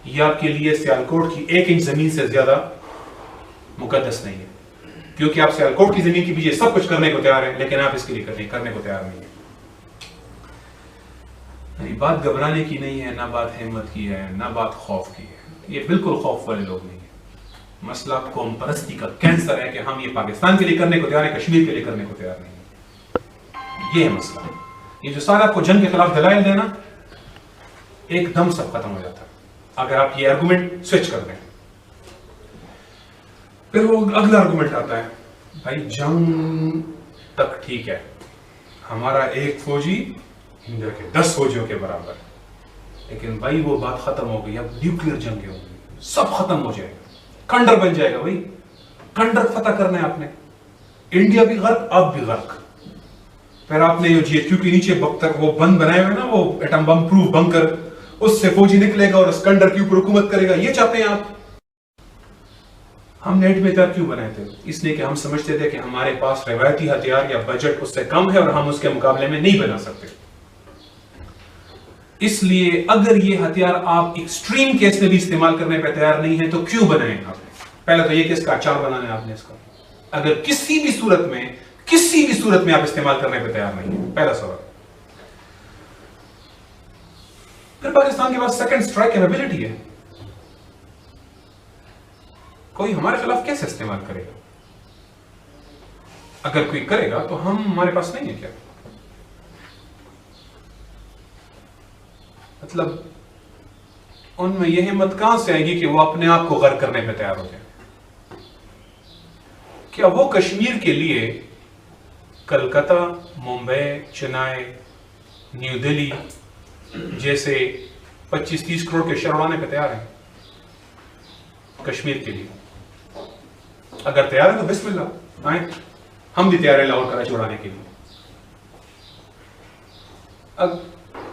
یہ آپ کے لیے سیالکوٹ کی 1 انچ زمین سے زیادہ مقدس نہیں ہے, کیونکہ آپ سیالکوٹ کی زمین کے پیچھے سب کچھ کرنے کو تیار ہیں, لیکن آپ اس کے لیے کرنے کو تیار نہیں ہیں. بات گھبرانے کی نہیں ہے, نہ بات ہمت کی ہے, نہ بات خوف کی ہے. یہ بالکل خوف والے لوگ نہیں ہیں. مسئلہ قوم پرستی کا کینسر ہے کہ ہم یہ پاکستان کے لیے کرنے کو تیار ہیں, کشمیر کے لیے کرنے کو تیار نہیں ہیں. یہ ہے مسئلہ. یہ جو سارا آپ کو جنگ کے خلاف دلائل دینا ایک دم سب ختم ہو جاتا ہے اگر آپ یہ آرگومنٹ سوئچ کر دیں. پھر وہ اگلا آرگومنٹ آتا ہے, بھائی جنگ تک ٹھیک ہے, ہمارا ایک فوجی انڈیا کے 10 فوجیوں کے برابر, لیکن بھائی وہ بات ختم ہو گئی, اب نیوکلیر جنگیں ہوں گی, سب ختم ہو جائے گا, کنڈر بن جائے گا. بھائی کنڈر فتح کرنا ہے آپ نے, انڈیا بھی غرق آپ بھی غرق. پھر آپ نے جو جی ایچ کیو کے نیچے بختر وہ بند بنائے ہوئے نا, وہ ایٹم بم پروف بنکر, اس سے فوجی نکلے گا اور اس کنڈر کے اوپر حکومت کرے گا. یہ چاہتے ہیں آپ؟ ہم نے ایٹمی ہتھیار کیوں بنائے تھے؟ اس لیے کہ ہم سمجھتے تھے کہ ہمارے پاس روایتی ہتھیار یا بجٹ اس سے کم ہے اور ہم اس کے مقابلے میں نہیں بنا سکتے. اس لیے اگر یہ ہتھیار آپ ایکسٹریم کیس میں بھی استعمال کرنے پہ تیار نہیں ہیں تو کیوں بنائیں آپ نے؟ پہلے تو یہ کہ اس کا اچار بنانا ہے آپ نے اس کا, اگر کسی بھی صورت میں آپ استعمال کرنے پہ تیار نہیں ہیں. پہلا سوال. پھر پاکستان کے پاس سیکنڈ اسٹرائک کیپیبلٹی ہے, کوئی ہمارے خلاف کیسے استعمال کرے گا؟ اگر کوئی کرے گا تو ہمارے پاس نہیں ہے کیا؟ مطلب ان میں یہ ہمت کہاں سے آئے گی کہ وہ اپنے آپ کو غرق کرنے پہ تیار ہو جائے؟ کیا وہ کشمیر کے لیے کلکتہ, ممبئی, چنئی, نیو دہلی جیسے 25-30 کروڑ کے شہر اڑانے پہ تیار ہیں کشمیر کے لیے؟ اگر تیار ہے تو بسم اللہ آئیں, ہم بھی تیار ہیں لاہور کراچی اڑانے کے لیے. اب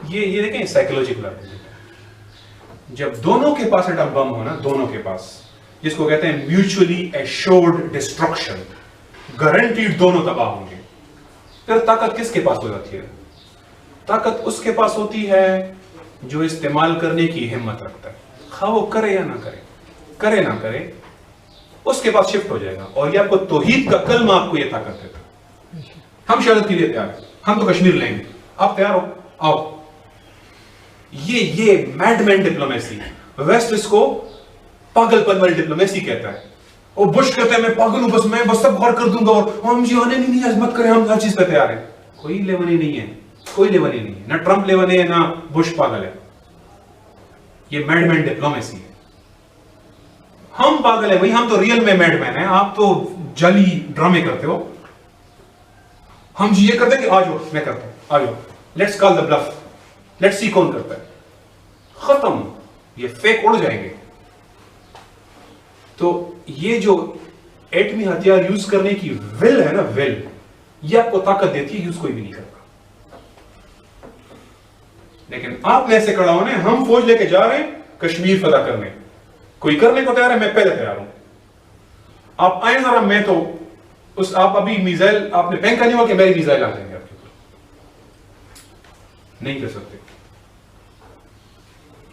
یہ دیکھیں سائیکولوجیکل آرگومنٹ ہے. جب دونوں کے پاس ایٹم بم ہونا, دونوں کے پاس, جس کو کہتے ہیں میوچولی ایشورڈ ڈسٹرکشن, گارنٹیڈ دونوں تباہ ہوں گے, پھر طاقت کس کے پاس ہو جاتی ہے؟ طاقت اس کے پاس ہوتی ہے جو استعمال کرنے کی ہمت رکھتا ہے, خواہ وہ کرے یا نہ کرے نہ کرے, اس کے پاس شفٹ ہو جائے گا. اور یہ آپ کو توحید کا کلمہ آپ کو یہ طاقت دیتا ہے. ہم شہادت کے لیے تیار ہیں, ہم تو کشمیر لیں گے, آپ تیار ہو آؤ. یہ میڈ مین ڈپلومیسی, ویسٹ اس کو پاگل پن والی ڈپلومیسی کہتا ہے. وہ بش کہتا ہے میں پاگل ہوں, بس میں بس سب غور کر دوں گا, اور ہم جی آنے نہیں عظمت کریں, ہم ہر چیز پہ تیار ہیں. کوئی لیونی نہیں ہے, کوئی لیونی نہیں ہے, نہ ٹرمپ لیونی ہے نہ بش پاگل ہے. یہ میڈ مین ڈپلومیسی ہے. ہم پاگل ہیں بھائی, ہم تو ریئل میں میڈ مین ہیں, آپ تو جعلی ڈرامے کرتے ہو. ہم جی یہ کرتے ہیں کہ آجو میں کرتا ہوں, آجو let's call the bluff, let's see کون کرتا ہے. ختم, یہ فیک اڑ جائیں گے. تو یہ جو ایٹمی ہتھیار یوز کرنے کی ول ہے نا, ول, یہ آپ کو طاقت دیتی ہے, یوز کوئی بھی نہیں کرتا. لیکن آپ نے ایسے کھڑا ہونے, ہم فوج لے کے جا رہے ہیں کشمیر فتح کرنے, کوئی کرنے کو تیار ہے, میں پہلے تیار ہوں, آپ آئیں ذرا. میں تو آپ ابھی میزائل آپ نے پھینکا نہیں ہوا کہ میری میزائل آ جائیں گے آپ کے اوپر, نہیں کر سکتے.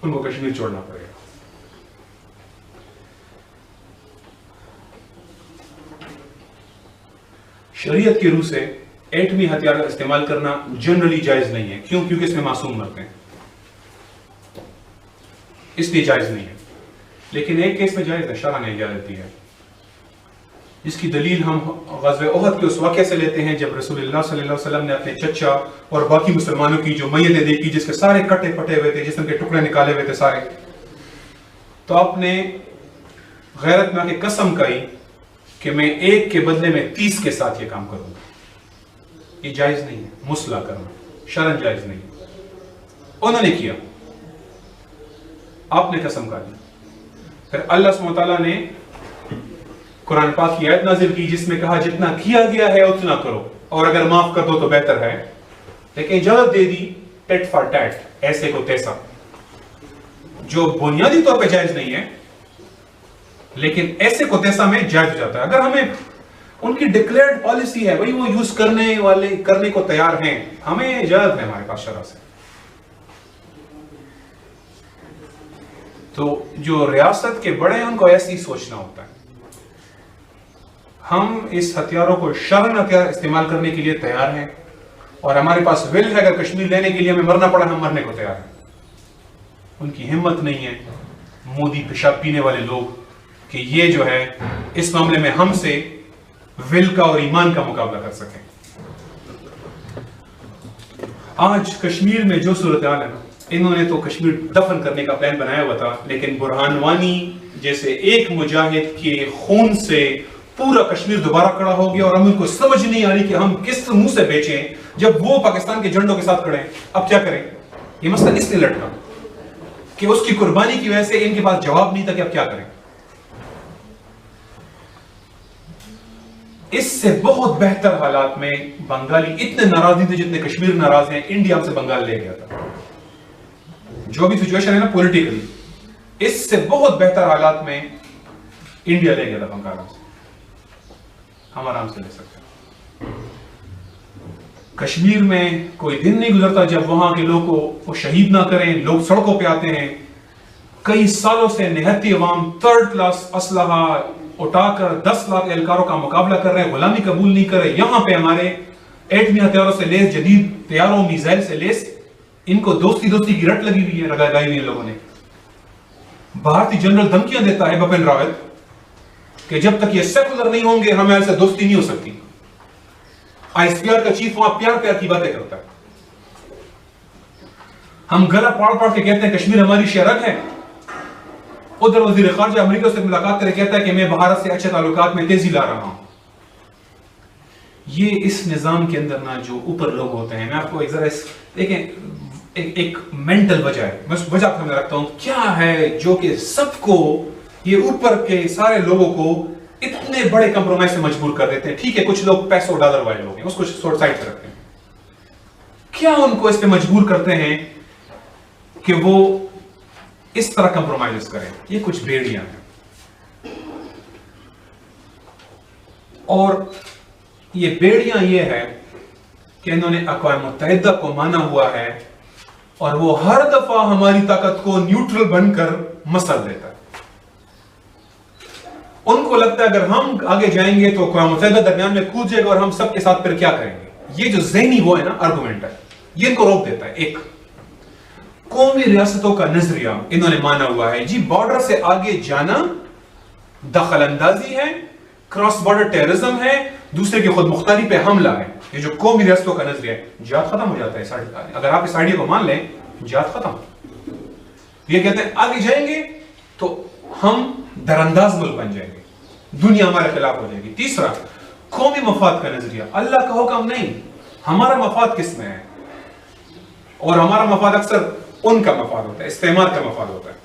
ان کو کشمیر چھوڑنا پڑے گا. شریعت کی روح سے ایٹمی ہتھیار کا استعمال کرنا جنرلی جائز نہیں ہے. کیوں؟ کیونکہ اس میں معصوم مرتے ہیں، اس لیے جائز نہیں ہے. لیکن ایک کیس میں جائز ہے، شرع نے اجازت دی ہے، جس کی دلیل ہم غزوہ احد کے اس واقعے سے لیتے ہیں جب رسول اللہ صلی اللہ علیہ وسلم نے اپنے چچا اور باقی مسلمانوں کی جو میتیں دیکھی جس کے سارے کٹے پٹے ہوئے تھے، جسم کے ٹکڑے نکالے ہوئے تھے سارے، تو آپ نے غیرت میں آ کے قسم کھائی کہ میں ایک کے بدلے میں 30 کے ساتھ یہ کام کروں گا. یہ جائز نہیں ہے، مصلح کرنا شرعاً جائز نہیں. انہوں نے کیا، آپ نے قسم کھا دی. پھر اللہ سبحانہ وتعالیٰ نے قرآن پاک کی آیت نازل کی جس میں کہا جتنا کیا گیا ہے اتنا کرو، اور اگر معاف کر دو تو بہتر ہے. لیکن اجازت دے دی ٹیٹ فار ٹیٹ، ایسے کو تیسا، جو بنیادی طور پہ جائز نہیں ہے لیکن ایسے کو تیسا میں جائز ہو جاتا ہے. اگر ہمیں ان کی ڈکلیئرڈ پالیسی ہے بھائی وہ یوز کرنے کو تیار ہیں، ہمیں اجازت ہے ہمارے پاس شرع سے. تو جو ریاست کے بڑے ہیں ان کو ایسی سوچنا ہوتا ہے. ہم اس ہتھیاروں کو شرعاً ہتھیار استعمال کرنے کے لیے تیار ہیں، اور ہمارے پاس ول ہے، اگر کشمیر لینے کے لیے ہمیں مرنا پڑا ہم مرنے کو تیار ہیں. ان کی ہمت نہیں ہے مودی پیشاب پینے والے لوگ کہ یہ جو ہے اس معاملے میں ہم سے ول کا اور ایمان کا مقابلہ کر سکیں. آج کشمیر میں جو صورتحال ہے نا، انہوں نے تو کشمیر دفن کرنے کا پلان بنایا ہوا تھا، لیکن برہان وانی جیسے ایک مجاہد کے خون سے پورا کشمیر دوبارہ کھڑا ہو گیا، اور ہم ان کو سمجھ نہیں آ رہی کہ ہم کس منہ سے بیچیں جب وہ پاکستان کے جھنڈوں کے ساتھ کھڑے ہیں. اب کیا کریں؟ یہ مسئلہ اس لیے لٹکا کہ اس کی قربانی کی وجہ سے ان کے پاس جواب نہیں تھا کہ اب کیا کریں. اس سے بہت بہتر حالات میں بنگالی اتنے ناراض نہیں تھے جتنے کشمیر ناراض ہیں. انڈیا سے بنگال لے گیا تھا. جو بھی سچویشن ہے نا پولیٹیکلی، اس سے بہت بہتر حالات میں انڈیا لے گیا تھا بنگال سے. ہم آرام سے لے سکتے ہیں. کشمیر میں کوئی دن نہیں گزرتا جب وہاں کے لوگ کو وہ شہید نہ کریں. لوگ سڑکوں پہ آتے ہیں، کئی سالوں سے نہتی عوام تھرڈ کلاس اسلحہ اٹھا کر 10 لاکھ اہلکاروں کا مقابلہ کر رہے ہیں، غلامی قبول نہیں کر رہے. یہاں پہ ہمارے ایٹمی ہتھیاروں سے لیس، جدید طیاروں میزائل سے لیس، ان کو دوستی کی رٹ لگی ہوئی ہے، لگائی ہوئی ہے لوگوں نے. بھارتی جنرل دھمکیاں دیتا ہے بپن راوت کہ جب تک یہ سیکولر نہیں ہوں گے ہمیں سے دوستی نہیں ہو سکتی. آئی ایس پی آر کا چیف وہاں پیار کی باتیں کرتا ہے. ہم گلا پاڑ کے کہتے ہیں کشمیر ہماری شہرت ہے. ادھر وزیر خارجہ امریکہ سے ملاقات کرے کہتا ہے کہ میں بھارت سے اچھے تعلقات میں تیزی لا رہا ہوں. یہ اس نظام کے اندر نا جو اوپر لوگ ہوتے ہیں، میں آپ کو دیکھیں ایک مینٹل وجہ ہے، میں اس وجہ کو میں رکھتا ہوں کیا ہے جو کہ سب کو یہ اوپر کے سارے لوگوں کو اتنے بڑے کمپرومائز سے مجبور کر دیتے ہیں. ٹھیک ہے کچھ لوگ پیسوں ڈالر والے لوگ ہیں، اس کو سائڈ پہ رکھتے ہیں. کیا ان کو اس پہ مجبور کرتے ہیں کہ وہ اس طرح کمپرومائز کریں؟ یہ کچھ بیڑیاں ہیں، اور یہ بیڑیاں یہ ہے کہ انہوں نے اقوام متحدہ کو مانا ہوا ہے، اور وہ ہر دفعہ ہماری طاقت کو نیوٹرل بن کر مسل دیتا ہے. ان کو لگتا ہے اگر ہم آگے جائیں گے تو اقوام متحدہ درمیان میں کود جائے گا، اور ہم سب کے ساتھ پھر کیا کریں گے. یہ جو ذہنی وہ ہے نا آرگومنٹ ہے، یہ ان کو روک دیتا ہے. ایک قومی ریاستوں کا نظریہ انہوں نے مانا ہوا ہے، جی بارڈر سے آگے جانا دخل اندازی ہے، کراس بارڈر ٹیررزم ہے، دوسرے کی خود مختاری پہ حملہ ہے. یہ جو قومی ریاستوں کا نظریہ ہے، جہاد ختم ہو جاتا ہے. اگر آپ اس آئیڈیا کو مان لیں جہاد ختم. یہ کہتے ہیں آگے جائیں گے تو ہم درانداز ملک بن جائیں گے، دنیا ہمارے خلاف ہو جائے گی. تیسرا قومی مفاد کا نظریہ، اللہ کا حکم نہیں، ہمارا مفاد کس میں ہے، اور ہمارا مفاد اکثر ان کا مفاد ہوتا ہے، استعمار کا مفاد ہوتا ہے.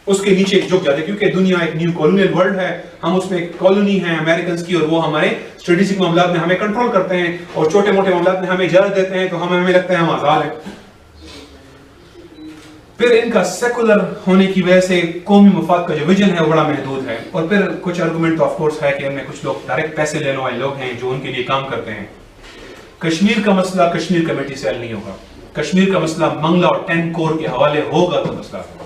اس کے نیچے جھک جاتے ہیں کیونکہ دنیا ایک نیو کالونیل ورلڈ ہے، ہم اس میں ایک کالونی ہیں امریکنز کی، اور وہ ہمارے اسٹریٹجک معاملات میں ہمیں کنٹرول کرتے ہیں، اور چھوٹے موٹے معاملات میں ہمیں اجازت دیتے ہیں، تو ہمیں لگتا ہے ہم آزاد ہیں. پھر ان کا سیکولر ہونے کی وجہ سے قومی مفاد کا جو ویژن ہے وہ بڑا محدود ہے. اور پھر کچھ آرگومنٹ تو آف کورس ہے کہ ان میں کچھ لوگ ڈائریکٹ پیسے لینے والے لوگ ہیں جو ان کے لیے کام کرتے ہیں. کشمیر کا مسئلہ کشمیر کمیٹی سے حل نہیں ہوگا. کشمیر کا مسئلہ منگلا اور 10 کور کے حوالے ہوگا تو مسئلہ ہوگا.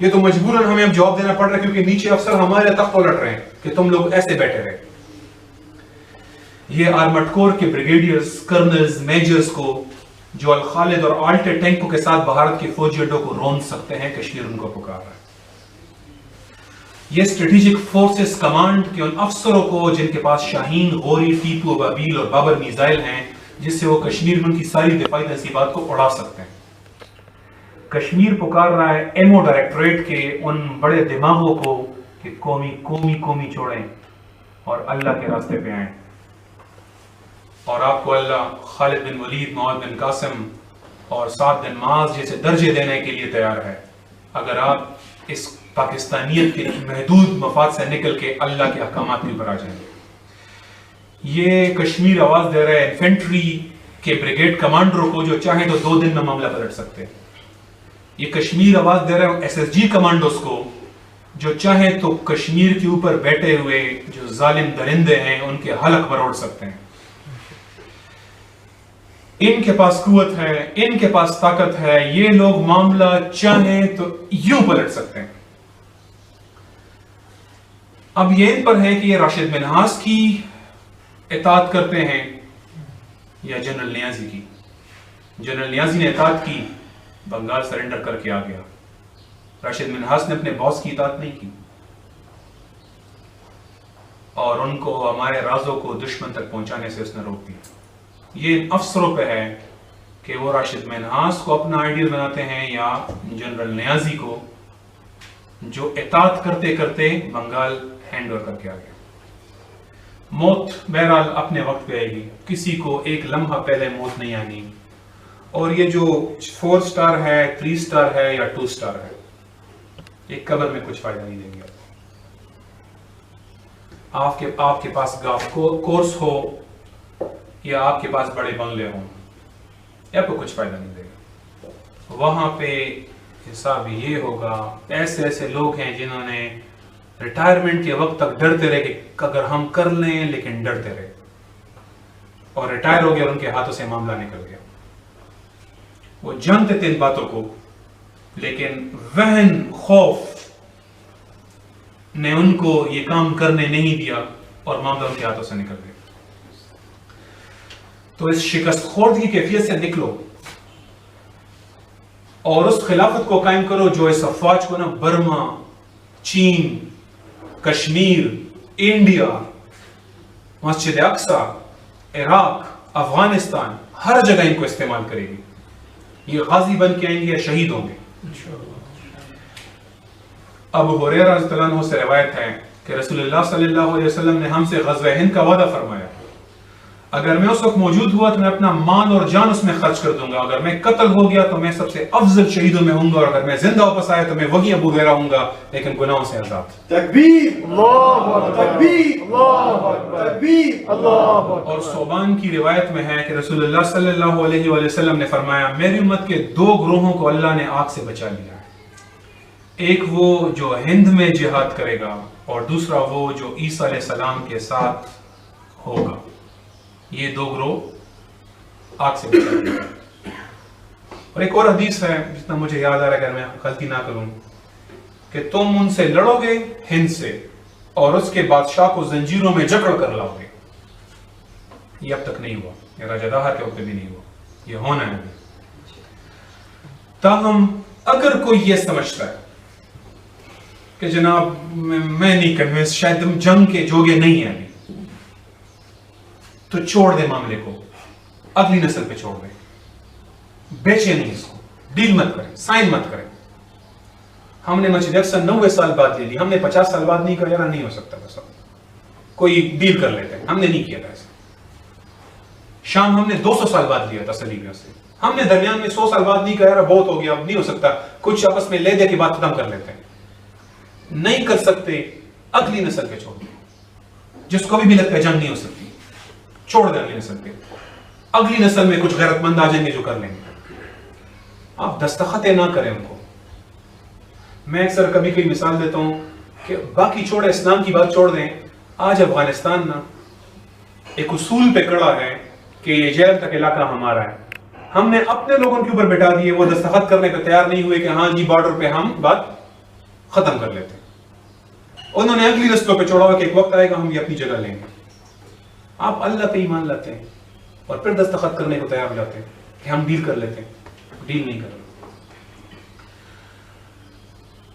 یہ تو مجبوراً ہمیں اب جواب دینا پڑ رہا ہے کیونکہ نیچے افسر ہمارے تخت الٹ رہے ہیں کہ تم لوگ ایسے بیٹھے رہے. یہ آرمڈ کور کے بریگیڈیئرز، کرنلز، میجرز کو جو الخالد اور آلٹے ٹینکوں کے ساتھ بھارت کے فوجی اڈوں کو رون سکتے ہیں، کشمیر ان کو پکار رہا ہے. یہ اسٹریٹجک فورسز کمانڈ کے ان افسروں کو جن کے پاس شاہین، غوری، ٹیپو، ابابیل اور بابر میزائل ہیں جس سے وہ کشمیر میں ان کی ساری دفاعی تنصیبات کو اڑا سکتے ہیں. کشمیر پکار رہا ہے ایمو ڈائریکٹوریٹ کے ان بڑے دماغوں کو کہ قومی چھوڑیں اور اللہ کے راستے پہ آئیں. اور آپ کو اللہ خالد بن ولید، معاذ بن قاسم اور سعد بن معاذ جیسے درجے دینے کے لیے تیار ہے اگر آپ اس پاکستانیت کے محدود مفاد سے نکل کے اللہ کے احکامات کے اوپر آ جائیں. یہ کشمیر آواز دے رہا ہے انفینٹری کے بریگیڈ کمانڈروں کو جو چاہیں تو 2 دن میں معاملہ پلٹ سکتے ہیں. یہ کشمیر آواز دے رہا ہے ایس ایس جی کمانڈوز کو جو چاہیں تو کشمیر کے اوپر بیٹھے ہوئے جو ظالم درندے ہیں ان کے حلق مروڑ سکتے ہیں. ان کے پاس قوت ہے، ان کے پاس طاقت ہے، یہ لوگ معاملہ چاہیں تو یوں پلٹ سکتے ہیں. اب یہ ان پر ہے کہ یہ راشد منہاس کی اطاعت کرتے ہیں یا جنرل نیازی کی. جنرل نیازی نے اطاعت کی، بنگال سرنڈر کر کے آ گیا. راشد منہاس نے اپنے باس کی اطاعت نہیں کی اور ان کو ہمارے رازوں کو دشمن تک پہنچانے سے اس نے روک دیا. یہ افسروں پہ ہے کہ وہ راشد منہاس کو اپنا آئیڈیل بناتے ہیں یا جنرل نیازی کو جو اطاعت کرتے کرتے بنگال ہینڈ اوور کر کے آ گیا. موت بہرحال اپنے وقت پہ آئے گی، کسی کو ایک لمحہ پہلے موت نہیں آنی. اور یہ جو 4 سٹار ہے، 3 سٹار ہے یا 2 سٹار ہے، ایک قبر میں کچھ فائدہ نہیں دیں گے. آپ کے پاس گاف کورس ہو یا آپ کے پاس بڑے بنگلے ہوں، آپ کو کچھ فائدہ نہیں دے گا. وہاں پہ حساب یہ ہوگا، ایسے لوگ ہیں جنہوں نے ریٹائرمنٹ کے وقت تک ڈرتے رہے کہ اگر ہم کر لیں، لیکن ڈرتے رہے اور ریٹائر ہو گئے اور ان کے ہاتھوں سے معاملہ نکل گیا. وہ جانتے تھے ان باتوں کو لیکن وہن خوف نے ان کو یہ کام کرنے نہیں دیا اور معاملہ ان کے ہاتھوں سے نکل گیا. تو اس شکست خوردگی کیفیت سے نکلو اور اس خلافت کو قائم کرو جو اس افواج کو نا برما، چین، کشمیر، انڈیا، مسجد اقصی، عراق، افغانستان، ہر جگہ ان کو استعمال کرے گی. یہ غازی بن کے آئیں گے یا شہید ہوں گے. ابو ہریرہ رضی اللہ عنہ سے روایت ہے کہ رسول اللہ صلی اللہ علیہ وسلم نے ہم سے غزوہ ہند کا وعدہ فرمایا، اگر میں اس وقت موجود ہوا تو میں اپنا مال اور جان اس میں خرچ کر دوں گا، اگر میں قتل ہو گیا تو میں سب سے افضل شہیدوں میں ہوں گا، اور اگر میں زندہ واپس آیا تو میں وہی ابو ہریرہ ہوں گا لیکن گناہوں سے آزاد. تکبیر، اللہ اکبر، تکبیر، اللہ اکبر، تکبیر، اللہ اکبر. اور صوبان کی روایت میں ہے کہ رسول اللہ صلی اللہ علیہ وآلہ وسلم نے فرمایا میری امت کے 2 گروہوں کو اللہ نے آگ سے بچا لیا، ایک وہ جو ہند میں جہاد کرے گا اور دوسرا وہ جو عیسیٰ علیہ السلام کے ساتھ ہوگا. یہ 2 گروہ آگ سے بچا لیا. اور ایک اور حدیث ہے جتنا مجھے یاد آ رہا ہے اگر میں غلطی نہ کروں کہ تم ان سے لڑو گے ہند سے اور اس کے بادشاہ کو زنجیروں میں جکڑ کر لاؤ گے. یہ اب تک نہیں ہوا، یہ راجہ داہر کے وقت بھی نہیں ہوا، یہ ہونا ہے. تاہم اگر کوئی یہ سمجھتا ہے کہ جناب میں نہیں کنوینس، شاید تم جنگ کے جوگے نہیں ہیں ابھی، تو چھوڑ دے معاملے کو، اگلی نسل پہ چھوڑ دے، بیچے نہیں اس کو، ڈیل مت کریں، سائن مت کریں. ہم نے مسجد اقصی 90 سال بعد لے لی، ہم نے 50 سال بعد نہیں کہا نہیں ہو سکتا، بس کوئی ڈیل کر لیتے ہیں. ہم نے نہیں کیا تھا ایسا. شام ہم نے 200 سال بعد لیا تھا صلیبیوں سے، ہم نے درمیان میں 100 سال بعد نہیں کہا بہت ہو گیا اب نہیں ہو سکتا، کچھ آپس میں لے دے کے بعد ختم کر لیتے ہیں. نہیں کر سکتے، اگلی نسل پہ چھوڑ دیں. جس کو بھی لگتا ہے جنگ نہیں ہو سکتی، چھوڑ دیں اگلی نسل پہ. اگلی نسل میں کچھ غیرت مند آ جائیں گے جو کر لیں گے. آپ دستخطیں نہ کریں ان کو. میں اکثر کبھی کبھی مثال دیتا ہوں کہ باقی چھوڑے، اسلام کی بات چھوڑ دیں. آج افغانستان نا ایک اصول پہ کڑا ہے کہ یہ جیل تک علاقہ ہمارا ہے. ہم نے اپنے لوگوں کے اوپر بٹھا دیے، وہ دستخط کرنے کو تیار نہیں ہوئے کہ ہاں جی بارڈر پہ ہم بات ختم کر لیتے. انہوں نے اگلی رستوں پہ چھوڑا ہوا کہ ایک وقت آئے گا ہم یہ اپنی جگہ لیں گے. آپ اللہ پہ ایمان لاتے ہیں اور پھر دستخط کرنے کو تیار ہو جاتے ہیں کہ ہم ڈیل کر لیتے ہیں. ڈیل نہیں کر رہے.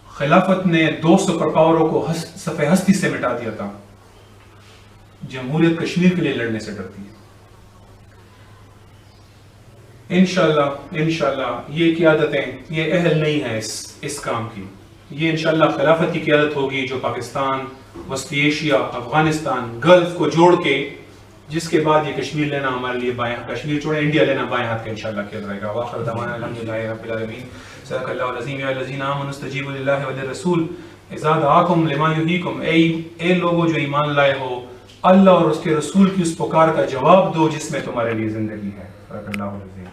خلافت نے 2 سپر پاوروں کو صفحہ ہستی سے مٹا دیا تھا. جمہوریت کشمیر کے لیے لڑنے سے ڈرتی ہے. انشاءاللہ یہ قیادتیں یہ اہل نہیں ہیں اس کام کی. یہ انشاءاللہ خلافت کی قیادت ہوگی جو پاکستان، وسطی ایشیا، افغانستان، گلف کو جوڑ کے، جس کے بعد یہ کشمیر لینا ہمارے لیے بائیں، کشمیر چھوڑے انڈیا لینا بائیں ہاتھ کا انشاءاللہ کیا رہے گا. وآخر دعوانا الحمدللہ رب العالمین. صدق اللہ العظیم. یا الذین آمنوا استجیبوا للہ وللرسول اذا دعاکم لما یحییکم. اے لوگوں جو ایمان لائے ہو، اللہ اور اس کے رسول کی اس پکار کا جواب دو جس میں تمہارے لیے زندگی ہے. صدق اللہ العظیم.